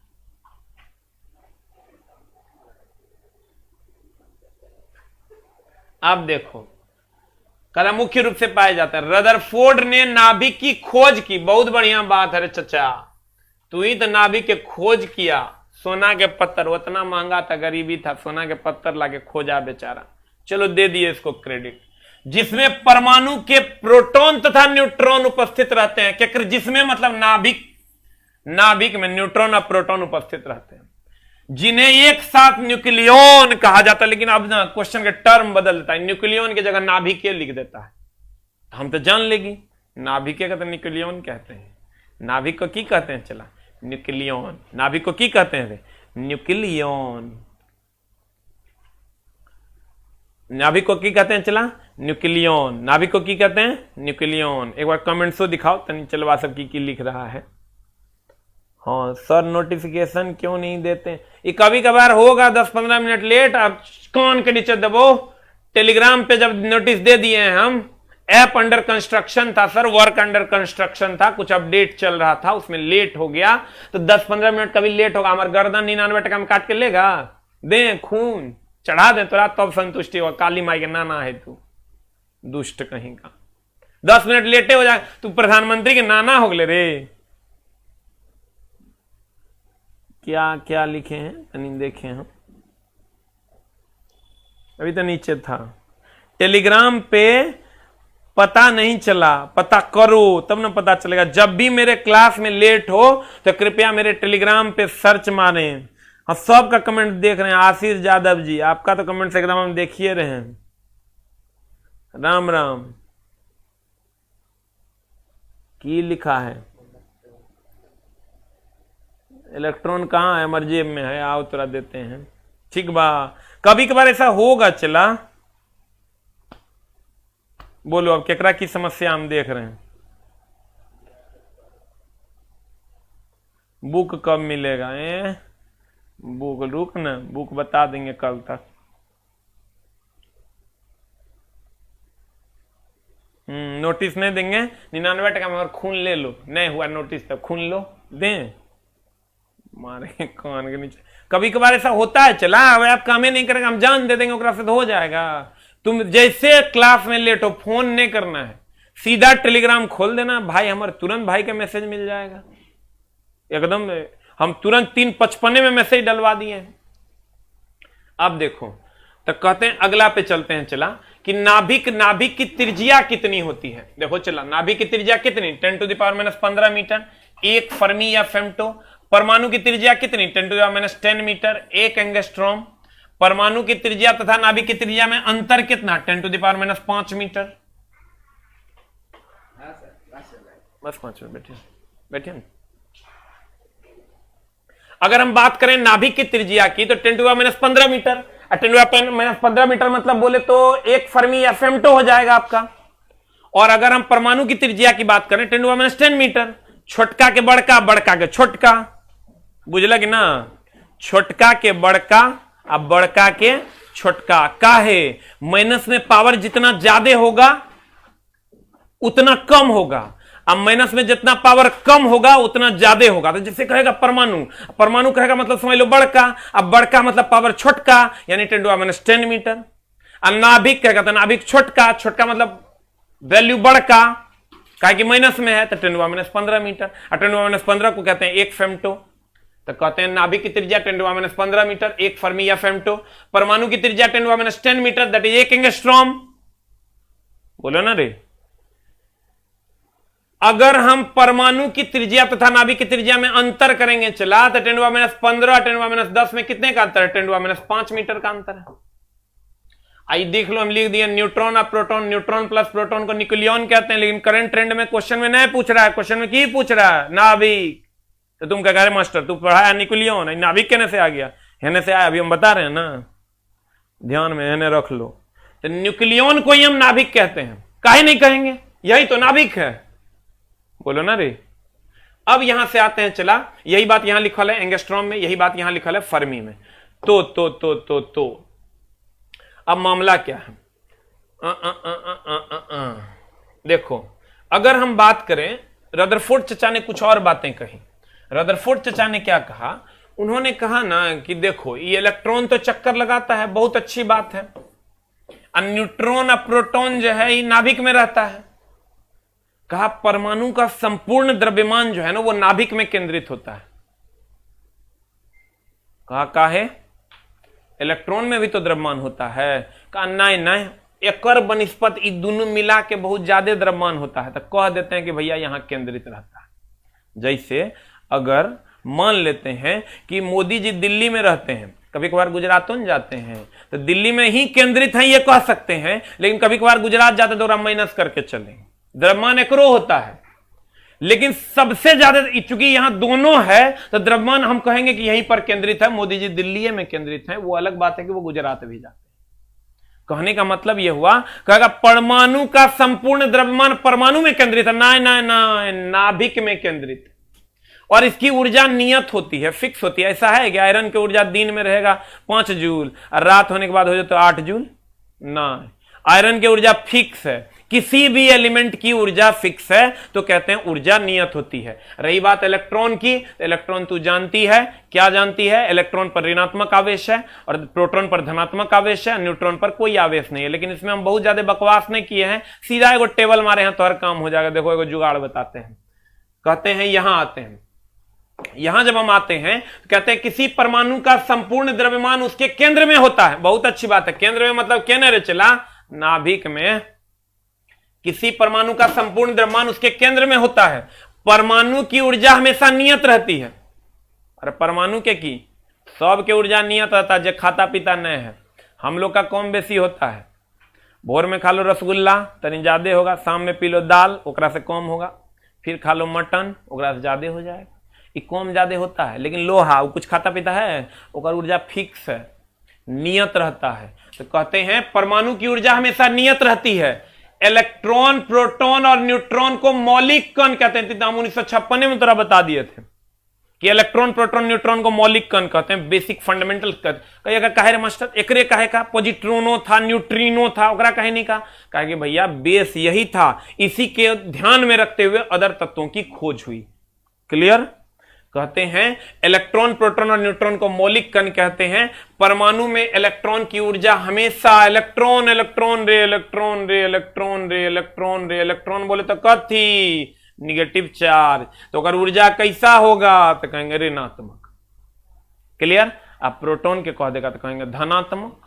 A: अब देखो कहता मुख्य रूप से पाए जाता है। रदरफोर्ड ने नाभिक की खोज की, बहुत बढ़िया बात है रे चचा, तू ही तो नाभिक के खोज किया। सोना के पत्थर उतना महंगा था, गरीबी था, सोना के पत्थर लाके खोजा बेचारा, चलो दे दिए इसको क्रेडिट। जिसमें परमाणु के प्रोटॉन तथा न्यूट्रॉन उपस्थित रहते हैं, क्या जिसमें मतलब नाभिक में न्यूट्रॉन और प्रोटॉन उपस्थित रहते हैं, जिन्हें एक साथ न्यूक्लियन कहा जाता है। लेकिन अब ना क्वेश्चन के टर्म बदल देता है, न्यूक्लियन की जगह नाभिकीय लिख देता है, हम तो जान लेगी नाभिकीय का तो न्यूक्लियन कहते हैं। नाभिक को की कहते हैं? चला न्यूक्लियन। नाभिक को की कहते हैं? न्यूक्लियन। नाभिक को की कहते हैं? चला न्यूक्लियन। नाभिक को की कहते हैं? न्यूक्लियन। एक बार कमेंट सो दिखाओ तनी, चलवा सब की लिख रहा है। हाँ सर नोटिफिकेशन क्यों नहीं देते? ये कभी कभार होगा 10-15 मिनट लेट, आप कान के नीचे दबो। टेलीग्राम पे जब नोटिस दे दिए हैं हम, ऐप अंडर कंस्ट्रक्शन था सर, वर्क अंडर कंस्ट्रक्शन था, कुछ अपडेट चल रहा था, उसमें लेट हो गया तो 10-15 मिनट कभी लेट होगा। हमारे गर्दन 99 टका में काट के लेगा, दे खून चढ़ा दे तोरा तब संतुष्टि होगा। काली माई के नाना है तू, दुष्ट कहीं का। 10 मिनट लेटे हो जाए तू प्रधानमंत्री के नाना हो गए रे। क्या क्या लिखे हैं यानी देखें हम, अभी तो नीचे था। टेलीग्राम पे पता नहीं चला, पता करो तब ना पता चलेगा। जब भी मेरे क्लास में लेट हो तो कृपया मेरे टेलीग्राम पे सर्च मारें। हम सबका कमेंट देख रहे हैं। आशीष यादव जी, आपका तो कमेंट से एकदम हम देखिए रहे हैं। राम राम। की लिखा है? इलेक्ट्रॉन कहाँ है? हमारे जेब में है, आओ तोरा देते हैं। ठीक बा, कभी कभार ऐसा होगा। चला बोलो अब केकरा की समस्या हम देख रहे हैं। बुक कब मिलेगा? बुक रुक ना, बुक बता देंगे कल तक। नोटिस नहीं देंगे। 99 टका में और खून ले लो, नहीं हुआ नोटिस तब खून लो, दें मारे कान के नीचे। कभी कभार ऐसा होता है। चला अब आप काम ही नहीं करेंगे, हम जान दे देंगे, ओकरा से तो हो जाएगा। तुम जैसे क्लास में लेट हो फोन नहीं करना है, सीधा टेलीग्राम खोल देना भाई, हमारे तुरंत भाई का मैसेज मिल जाएगा एकदम। हम तुरंत 3:55 में मैसेज डलवा दिए हैं। अब देखो तो कहते हैं अगला पे चलते हैं। चला कि नाभिक की त्रिज्या कितनी होती है? देखो चला, नाभिक की त्रिज्या कितनी? 10⁻⁻15 मीटर, 1 फर्मी या फेम्टो। परमाणु की त्रिज्या कितनी? 10⁻10 मीटर, 1 एंगस्ट्रॉम। परमाणु की त्रिज्या तथा नाभिक की त्रिज्या में अंतर कितना? 10⁻5 मीटर। बस 5 मिनट बैठिए बैठिए। अगर हम बात करें नाभिक की त्रिज्या की तो 10⁻15 मीटर। 10⁻15 मीटर मतलब बोले तो 1 फर्मी या फेम्टो हो जाएगा आपका। और अगर हम परमाणु की त्रिज्या की बात करें 10⁻10 मीटर, छोटका के बड़का, बड़का के छोटका, बुझल कि ना? छोटका के बड़का अब बड़का के छोटका। काहे? माइनस में पावर जितना ज्यादा होगा उतना कम होगा, अब माइनस में जितना पावर कम होगा उतना ज्यादा होगा। तो जैसे कहेगा परमाणु, परमाणु कहेगा मतलब समझ लो बड़का, अब बड़का मतलब पावर छोटका यानी 10⁻10 मीटर। अब नाभिक कहेगा तो नाभिक छोटका, छोटका मतलब वैल्यू बड़का, काहे कि माइनस में है तो 10⁻15 मीटर। और 10⁻15 को कहते हैं 1 फेम्टो। तो कहते हैं नाभिक की त्रिज्या 10⁻15 मीटर, 1 फर्मी या फेम्टो। परमाणु की त्रिज्या 10⁻10 मीटर, दैट इज 1 एंगस्ट्रॉम। बोलो ना रे। अगर हम परमाणु की त्रिज्या तथा नाभिक की त्रिज्या में अंतर करेंगे चला तो 10⁻15 10⁻10 में कितने का अंतर है? 10⁻5 मीटर का अंतर है। आइए देख लो, हम लिख दिए न्यूट्रॉन और प्रोटॉन। न्यूट्रॉन प्लस प्रोटॉन को न्यूक्लियन कहते हैं, लेकिन करंट ट्रेंड में क्वेश्चन में नहीं पूछ रहा है। क्वेश्चन में की पूछ रहा है? नाभिक। तो तुम क्या कह रहे मास्टर, तू पढ़ाया न्यूक्लियन, नाभिक कहने से आ गया? हेने से आया, अभी हम बता रहे हैं ना, ध्यान में हेने रख लो। तो न्यूक्लियन को ही हम नाभिक कहते हैं, काहे नहीं कहेंगे? यही तो नाभिक है। बोलो ना रे। अब यहां से आते हैं। चला यही बात यहां लिखल है एंगस्ट्रॉम में, यही बात यहां लिखल है फर्मी में। तो अब मामला क्या है? देखो, अगर हम बात करें, रदरफोर्ड चचा ने कुछ और बातें कही। रदरफोर्ड चचा ने क्या कहा? उन्होंने कहा ना कि देखो ये इलेक्ट्रॉन तो चक्कर लगाता है, बहुत अच्छी बात है, और न्यूट्रॉन और प्रोटॉन जो है ये नाभिक में रहता है। कहा परमाणु का संपूर्ण द्रव्यमान जो है ना वो नाभिक में केंद्रित होता है। कहा काहे? इलेक्ट्रॉन में भी तो द्रव्यमान होता है। कहा नहीं नहीं, एकर बनिस्पत ई दोनों मिला के बहुत ज्यादा द्रव्यमान होता है। तो कह देते हैं कि भैया यहां केंद्रित रहता है। जैसे अगर मान लेते हैं कि मोदी जी दिल्ली में रहते हैं, कभी कभार गुजरात में जाते हैं, तो दिल्ली में ही केंद्रित है ये कह सकते हैं, लेकिन कभी कभार गुजरात जाते तो माइनस करके चले, द्रव्यमान एकरो होता है। लेकिन सबसे ज्यादा चूंकि यहां दोनों है तो द्रव्यमान हम कहेंगे कि यहीं पर केंद्रित है। मोदी जी दिल्ली में केंद्रित है, वो अलग बात है कि वो गुजरात भी जाते हैं। कहने का मतलब यह हुआ, कहेगा परमाणु का संपूर्ण द्रव्यमान परमाणु में केंद्रित है, ना नाभिक में केंद्रित। और इसकी ऊर्जा नियत होती है, फिक्स होती है। ऐसा है कि आयरन की ऊर्जा दिन में रहेगा 5 जूल और रात होने के बाद हो जाए तो 8 जूल? ना, आयरन की ऊर्जा फिक्स है। किसी भी एलिमेंट की ऊर्जा फिक्स है तो कहते हैं ऊर्जा नियत होती है। रही बात इलेक्ट्रॉन की, तो इलेक्ट्रॉन तू जानती है, क्या जानती है? इलेक्ट्रॉन पर ऋणात्मक आवेश है और प्रोटॉन पर धनात्मक आवेश है, न्यूट्रॉन पर कोई आवेश नहीं है। लेकिन इसमें हम बहुत ज्यादा बकवास नहीं किए हैं, सीधा एगो टेबल मारे हैं तो हर काम हो जाएगा। देखो एगो जुगाड़ बताते हैं। कहते हैं यहां आते हैं, यहां जब हम आते हैं तो कहते हैं किसी परमाणु का संपूर्ण द्रव्यमान उसके केंद्र में होता है। बहुत अच्छी बात है, केंद्र में मतलब क्या रे चला, नाभिक में। किसी परमाणु का संपूर्ण द्रव्यमान उसके केंद्र में होता है। परमाणु की ऊर्जा हमेशा नियत रहती है। अरे परमाणु के की सब के ऊर्जा नियत रहता है, जो खाता पीता नहीं है। हम लोग का कम बेसी होता है। भोर में खा लो रसगुल्ला तनी ज्यादा होगा, शाम में पी लो दाल ओकरा से कम होगा, फिर खा लो मटन ओकरा से ज्यादा हो जाएगा। ये कम ज्यादा होता है। लेकिन लोहा वो कुछ खाता पीता है, ओकर ऊर्जा फिक्स है, नियत रहता है। तो कहते हैं परमाणु की ऊर्जा हमेशा नियत रहती है। इलेक्ट्रॉन, प्रोटॉन और न्यूट्रॉन को मौलिक कण कहते हैं। हम 1956 में तोरा बता दिए थे कि इलेक्ट्रॉन, प्रोटॉन, न्यूट्रॉन को मौलिक कण कहते हैं, बेसिक फंडामेंटल। कहिएगा काहे रे मास्टर, एकरे काहे का पॉजिट्रोनो था, न्यूट्रिनो था, ओकरा काहे नहीं का? कहा कि भैया बेस यही था, इसी के ध्यान में रखते हुए अदर तत्वों की खोज हुई। क्लियर? कहते हैं इलेक्ट्रॉन, प्रोटॉन और न्यूट्रॉन को मौलिक कण कहते हैं। परमाणु में इलेक्ट्रॉन की ऊर्जा हमेशा इलेक्ट्रॉन, इलेक्ट्रॉन रे, इलेक्ट्रॉन रे, इलेक्ट्रॉन रे, इलेक्ट्रॉन रे, इलेक्ट्रॉन बोले तो कथी निगेटिव चार्ज, तो अगर ऊर्जा कैसा होगा तो कहेंगे ऋणात्मक। क्लियर? आप प्रोटॉन के कह देगा तो कहेंगे धनात्मक,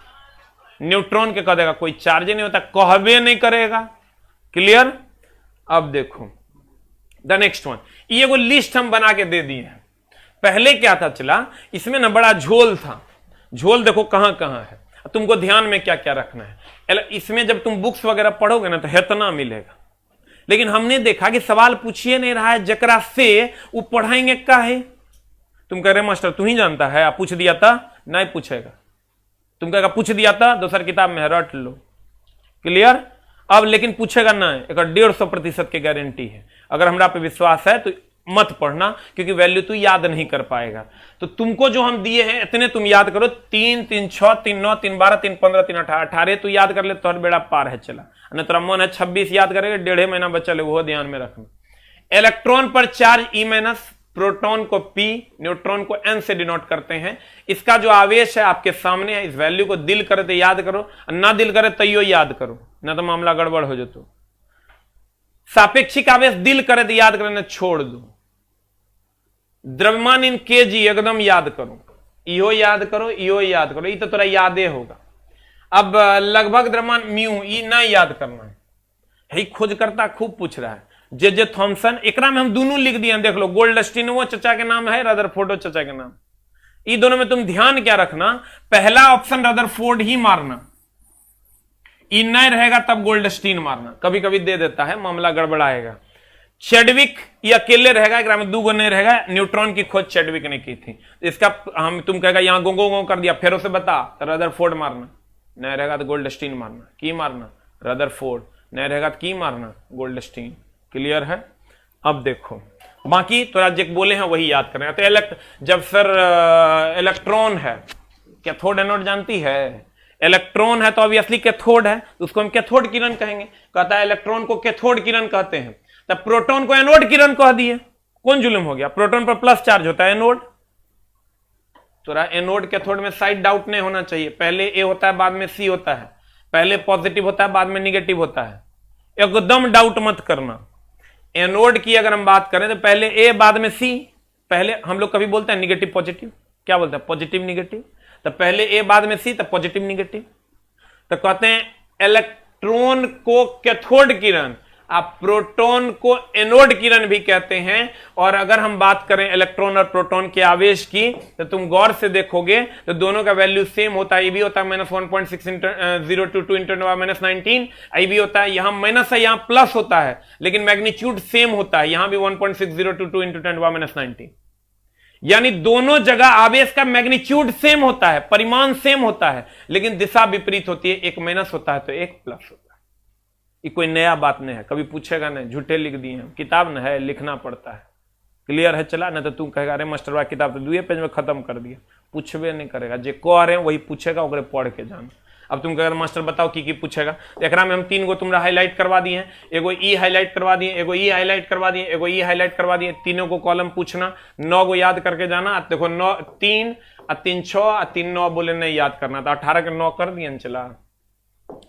A: न्यूट्रॉन के कह देगा कोई चार्ज नहीं होता, कहबे नहीं करेगा। क्लियर? अब देखो द नेक्स्ट वन, ये एगो लिस्ट हम बना के दे दिए हैं। पहले क्या था चला, इसमें ना बड़ा झोल था। झोल देखो कहां कहां है, तुमको ध्यान में क्या क्या रखना है। इसमें जब तुम बुक्स वगैरह पढ़ोगे ना तो हेतना मिलेगा। लेकिन हमने देखा कि सवाल पूछिए नहीं रहा है, जकरा से वो पढ़ाएंगे का है। तुम कह रहे मास्टर तू ही जानता है, आप पूछ दिया था, नहीं पूछेगा। तुम कहेगा पूछ दिया था, दूसर किताब में है, रट लो। क्लियर? अब लेकिन पूछेगा नहीं, एक 150% की गारंटी है। अगर हमरा पे विश्वास है तो मत पढ़ना, क्योंकि वैल्यू तू याद नहीं कर पाएगा। तो तुमको जो हम दिए हैं इतने तुम याद करो, 3, 3, 6, 3, 9, 3, 12, 3, 15, 3, 18 तू याद कर ले तो बेड़ा पार है चला। न तेरा मन है 26 याद करेगा, 1.5 महीना बचा ले, वो ध्यान में रखना। इलेक्ट्रॉन पर चार्ज E-, प्रोटॉन को P, न्यूट्रॉन को N से डिनोट करते हैं। इसका जो आवेश है आपके सामने है, इस वैल्यू को दिल करे तो याद करो, ना दिल करे तैयो याद करो, ना तो मामला गड़बड़ हो जातो। सापेक्षिक आवेश दिल करे तो याद करे, ना छोड़ दो। द्रव्यमान इन kg एकदम याद करो, इहो याद करो, इहो याद करो, ये तो तोरा यादे होगा। अब लगभग द्रव्यमान म्यू, ये ना याद करना है। यही खोजकर्ता खूब पूछ रहा है। जे थॉमसन, एकरा में हम दोनों लिख दिए, देख लो। गोल्डस्टीन वो चचा के नाम है, रदरफोर्ड चचा के नाम। ये दोनों में तुम ध्यान क्या रखना, पहला ऑप्शन रदरफोर्ड ही मारना, ये नहीं रहेगा तब गोल्डस्टीन मारना। कभी कभी दे देता है, मामला गड़बड़ाएगा। चैडविक ये अकेले रहेगा, एकरा में 2 गो नहीं रहेगा। न्यूट्रॉन की खोज चैडविक ने की थी। इसका हम तुम कहेगा यहां गो कर दिया, फिर उसे बता तो रदरफोर्ड मारना, नहीं रहेगा तो गोल्डस्टीन मारना। की मारना? रदरफोर्ड। नहीं रहेगा तो की मारना? गोल्डस्टीन। क्लियर है? अब देखो बाकी तो जो बोले हैं वही याद करें। तो जब सर इलेक्ट्रॉन है, कैथोड एनोड जानती है, इलेक्ट्रॉन है तो ऑब्वियसली कैथोड है, तो उसको हम कैथोड किरण कहेंगे। कहता है इलेक्ट्रॉन को कैथोड किरण कहते हैं, तब प्रोटॉन को एनोड किरण कह दिए। कौन जुल्म हो गया? प्रोटॉन पर प्लस चार्ज होता है एनोड। तो एनोड कैथोड में साइड डाउट नहीं होना चाहिए, पहले ए होता है बाद में सी होता है, पहले पॉजिटिव होता है बाद में निगेटिव होता है, एकदम डाउट मत करना। एनोड की अगर हम बात करें तो पहले ए बाद में सी। पहले हम लोग कभी बोलते हैं निगेटिव पॉजिटिव, क्या बोलते हैं? Positive negative. तो पहले ए बाद में सी, तो पॉजिटिव निगेटिव। तो कहते हैं इलेक्ट्रॉन को कैथोड किरण, आप प्रोटॉन को एनोड किरण भी कहते हैं। और अगर हम बात करें इलेक्ट्रॉन और प्रोटॉन के आवेश की, तो तुम गौर से देखोगे तो दोनों का वैल्यू सेम होता है। ये भी होता है -1.602 × 10⁻⁹ ये भी होता है, यहां माइनस है यहां प्लस होता है, लेकिन मैग्नीट्यूड सेम होता है, यहां भी 1.6022 × 10⁻⁹। यानी दोनों जगह आवेश का मैग्नीट्यूड सेम होता है, परिमाण सेम होता है, लेकिन दिशा विपरीत होती है। एक माइनस होता है तो एक प्लस होता है। ये कोई नया बात नहीं है, कभी पूछेगा नहीं, झूठे लिख दिए हैं। किताब न है, लिखना पड़ता है। क्लियर है चला? ना तो तू कहेगा अरे मास्टरवा किताब तो 2 पेज में खत्म कर दिया, पूछबे नहीं करेगा। जे कह रहे हैं वही पूछेगा, ओकरे पढ़ के जाना। अब तुम कहेगा मास्टर बताओ की पूछेगा, तो एकरा में हम 3 गो तुमरा हाईलाइट करवा दिए हैं, एगो ई हाईलाइट करवा दिए, एगो ई हाईलाइट करवा दिए, एगो ई हाईलाइट करवा दिए। तीनों को कॉलम पूछना, 9 गो याद करके जाना। देखो 9 3 और 3 6 और 3 9 बोले नहीं याद करना, तो 18 के 9 कर दिए चला।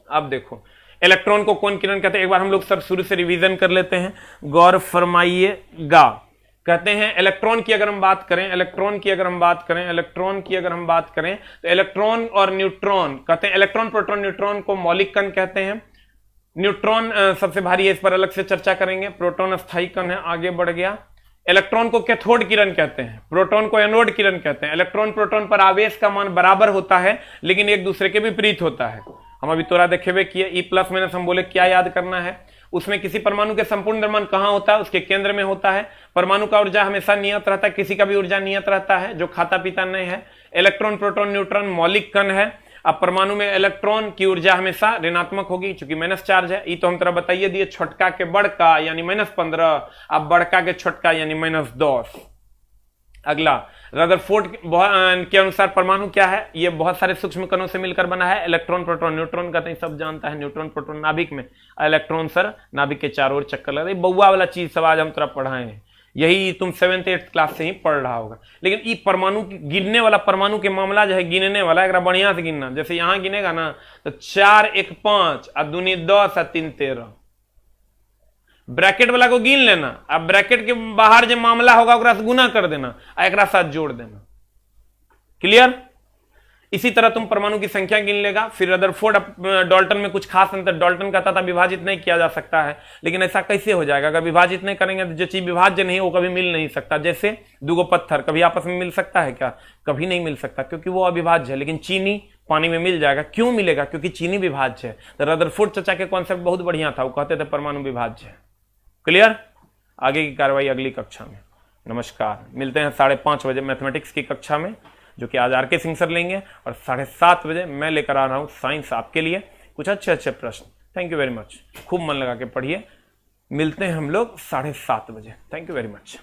A: अब देखो इलेक्ट्रॉन को कौन किरण कहते हैं, एक बार हम लोग सब शुरू से रिवीजन कर लेते हैं, गौर फरमाइएगा। कहते हैं इलेक्ट्रॉन की अगर हम बात करें, इलेक्ट्रॉन की अगर हम बात करें तो इलेक्ट्रॉन और न्यूट्रॉन, कहते हैं इलेक्ट्रॉन प्रोटॉन न्यूट्रॉन को मौलिक कण कहते हैं। न्यूट्रॉन सबसे भारी है, इस पर अलग से चर्चा करेंगे। प्रोटॉन अस्थायी कण है, आगे बढ़ गया। इलेक्ट्रॉन को कैथोड किरण कहते हैं, प्रोटॉन को एनोड किरण कहते हैं। इलेक्ट्रॉन प्रोटॉन पर आवेश का मान बराबर होता है लेकिन एक दूसरे के विपरीत होता है। हम अभी तोरा देखे हुए किए। ई प्लस माइनस हम बोले क्या याद करना है, उसमें किसी परमाणु के संपूर्ण द्रव्यमान कहां होता है, उसके केंद्र में होता है। परमाणु का ऊर्जा हमेशा नियत रहता है, किसी का भी ऊर्जा नियत रहता है जो खाता पीता नहीं है। इलेक्ट्रॉन प्रोटॉन न्यूट्रॉन मौलिक कण है। अब परमाणु में इलेक्ट्रॉन की ऊर्जा हमेशा ऋणात्मक होगी क्योंकि माइनस चार्ज है। ये तो हम तरह बताइए दिए, छोटका के बड़का यानी -15, अब बड़का के छोटका यानी -10। अगला रदरफोर्ड के अनुसार परमाणु क्या है, ये बहुत सारे सूक्ष्म कणों से मिलकर बना है। इलेक्ट्रॉन प्रोटॉन न्यूट्रॉन कहते हैं, सब जानता है। न्यूट्रॉन प्रोटॉन नाभिक में, इलेक्ट्रॉन सर नाभिक के चारों ओर चक्कर लग रही, बउआ वाला चीज सब आज हम तरह पढ़ाए हैं, यही तुम 7th 8th क्लास से ही पढ़ रहा होगा। लेकिन ये परमाणु गिनने वाला, परमाणु के मामला जो है गिनने वाला, एक बढ़िया से गिनना। जैसे यहां गिनेगा ना तो 4 1 5 और 2 10 और 3 13, ब्रैकेट वाला को गिन लेना। अब ब्रैकेट के बाहर जो मामला होगा ओकरा से गुना कर देना और एक साथ जोड़ देना। क्लियर? इसी तरह तुम परमाणु की संख्या गिन लेगा। फिर रदरफोर्ड डाल्टन में कुछ खास अंतर, डाल्टन कहता था विभाजित नहीं किया जा सकता है, लेकिन ऐसा कैसे हो जाएगा? अगर विभाजित नहीं करेंगे तो जो चीज विभाज्य नहीं वो कभी मिल नहीं सकता। जैसे दूगो पत्थर कभी आपस में मिल सकता है क्या? कभी नहीं मिल सकता क्योंकि वो अविभाज्य है। लेकिन चीनी पानी में मिल जाएगा, क्यों मिलेगा? क्योंकि चीनी विभाज्य है। तो रदरफोर्ड चचा के कॉन्सेप्ट बहुत बढ़िया था, वो कहते थे परमाणु विभाज्य है। क्लियर? आगे की कार्रवाई अगली कक्षा में। नमस्कार, मिलते हैं 5:30 बजे मैथमेटिक्स की कक्षा में, जो कि आज आर.के. सिंह सर लेंगे, और 7:30 बजे मैं लेकर आ रहा हूं साइंस आपके लिए, कुछ अच्छे प्रश्न। थैंक यू वेरी मच, खूब मन लगा के पढ़िए। मिलते हैं हम लोग 7:30 बजे। Thank you very much.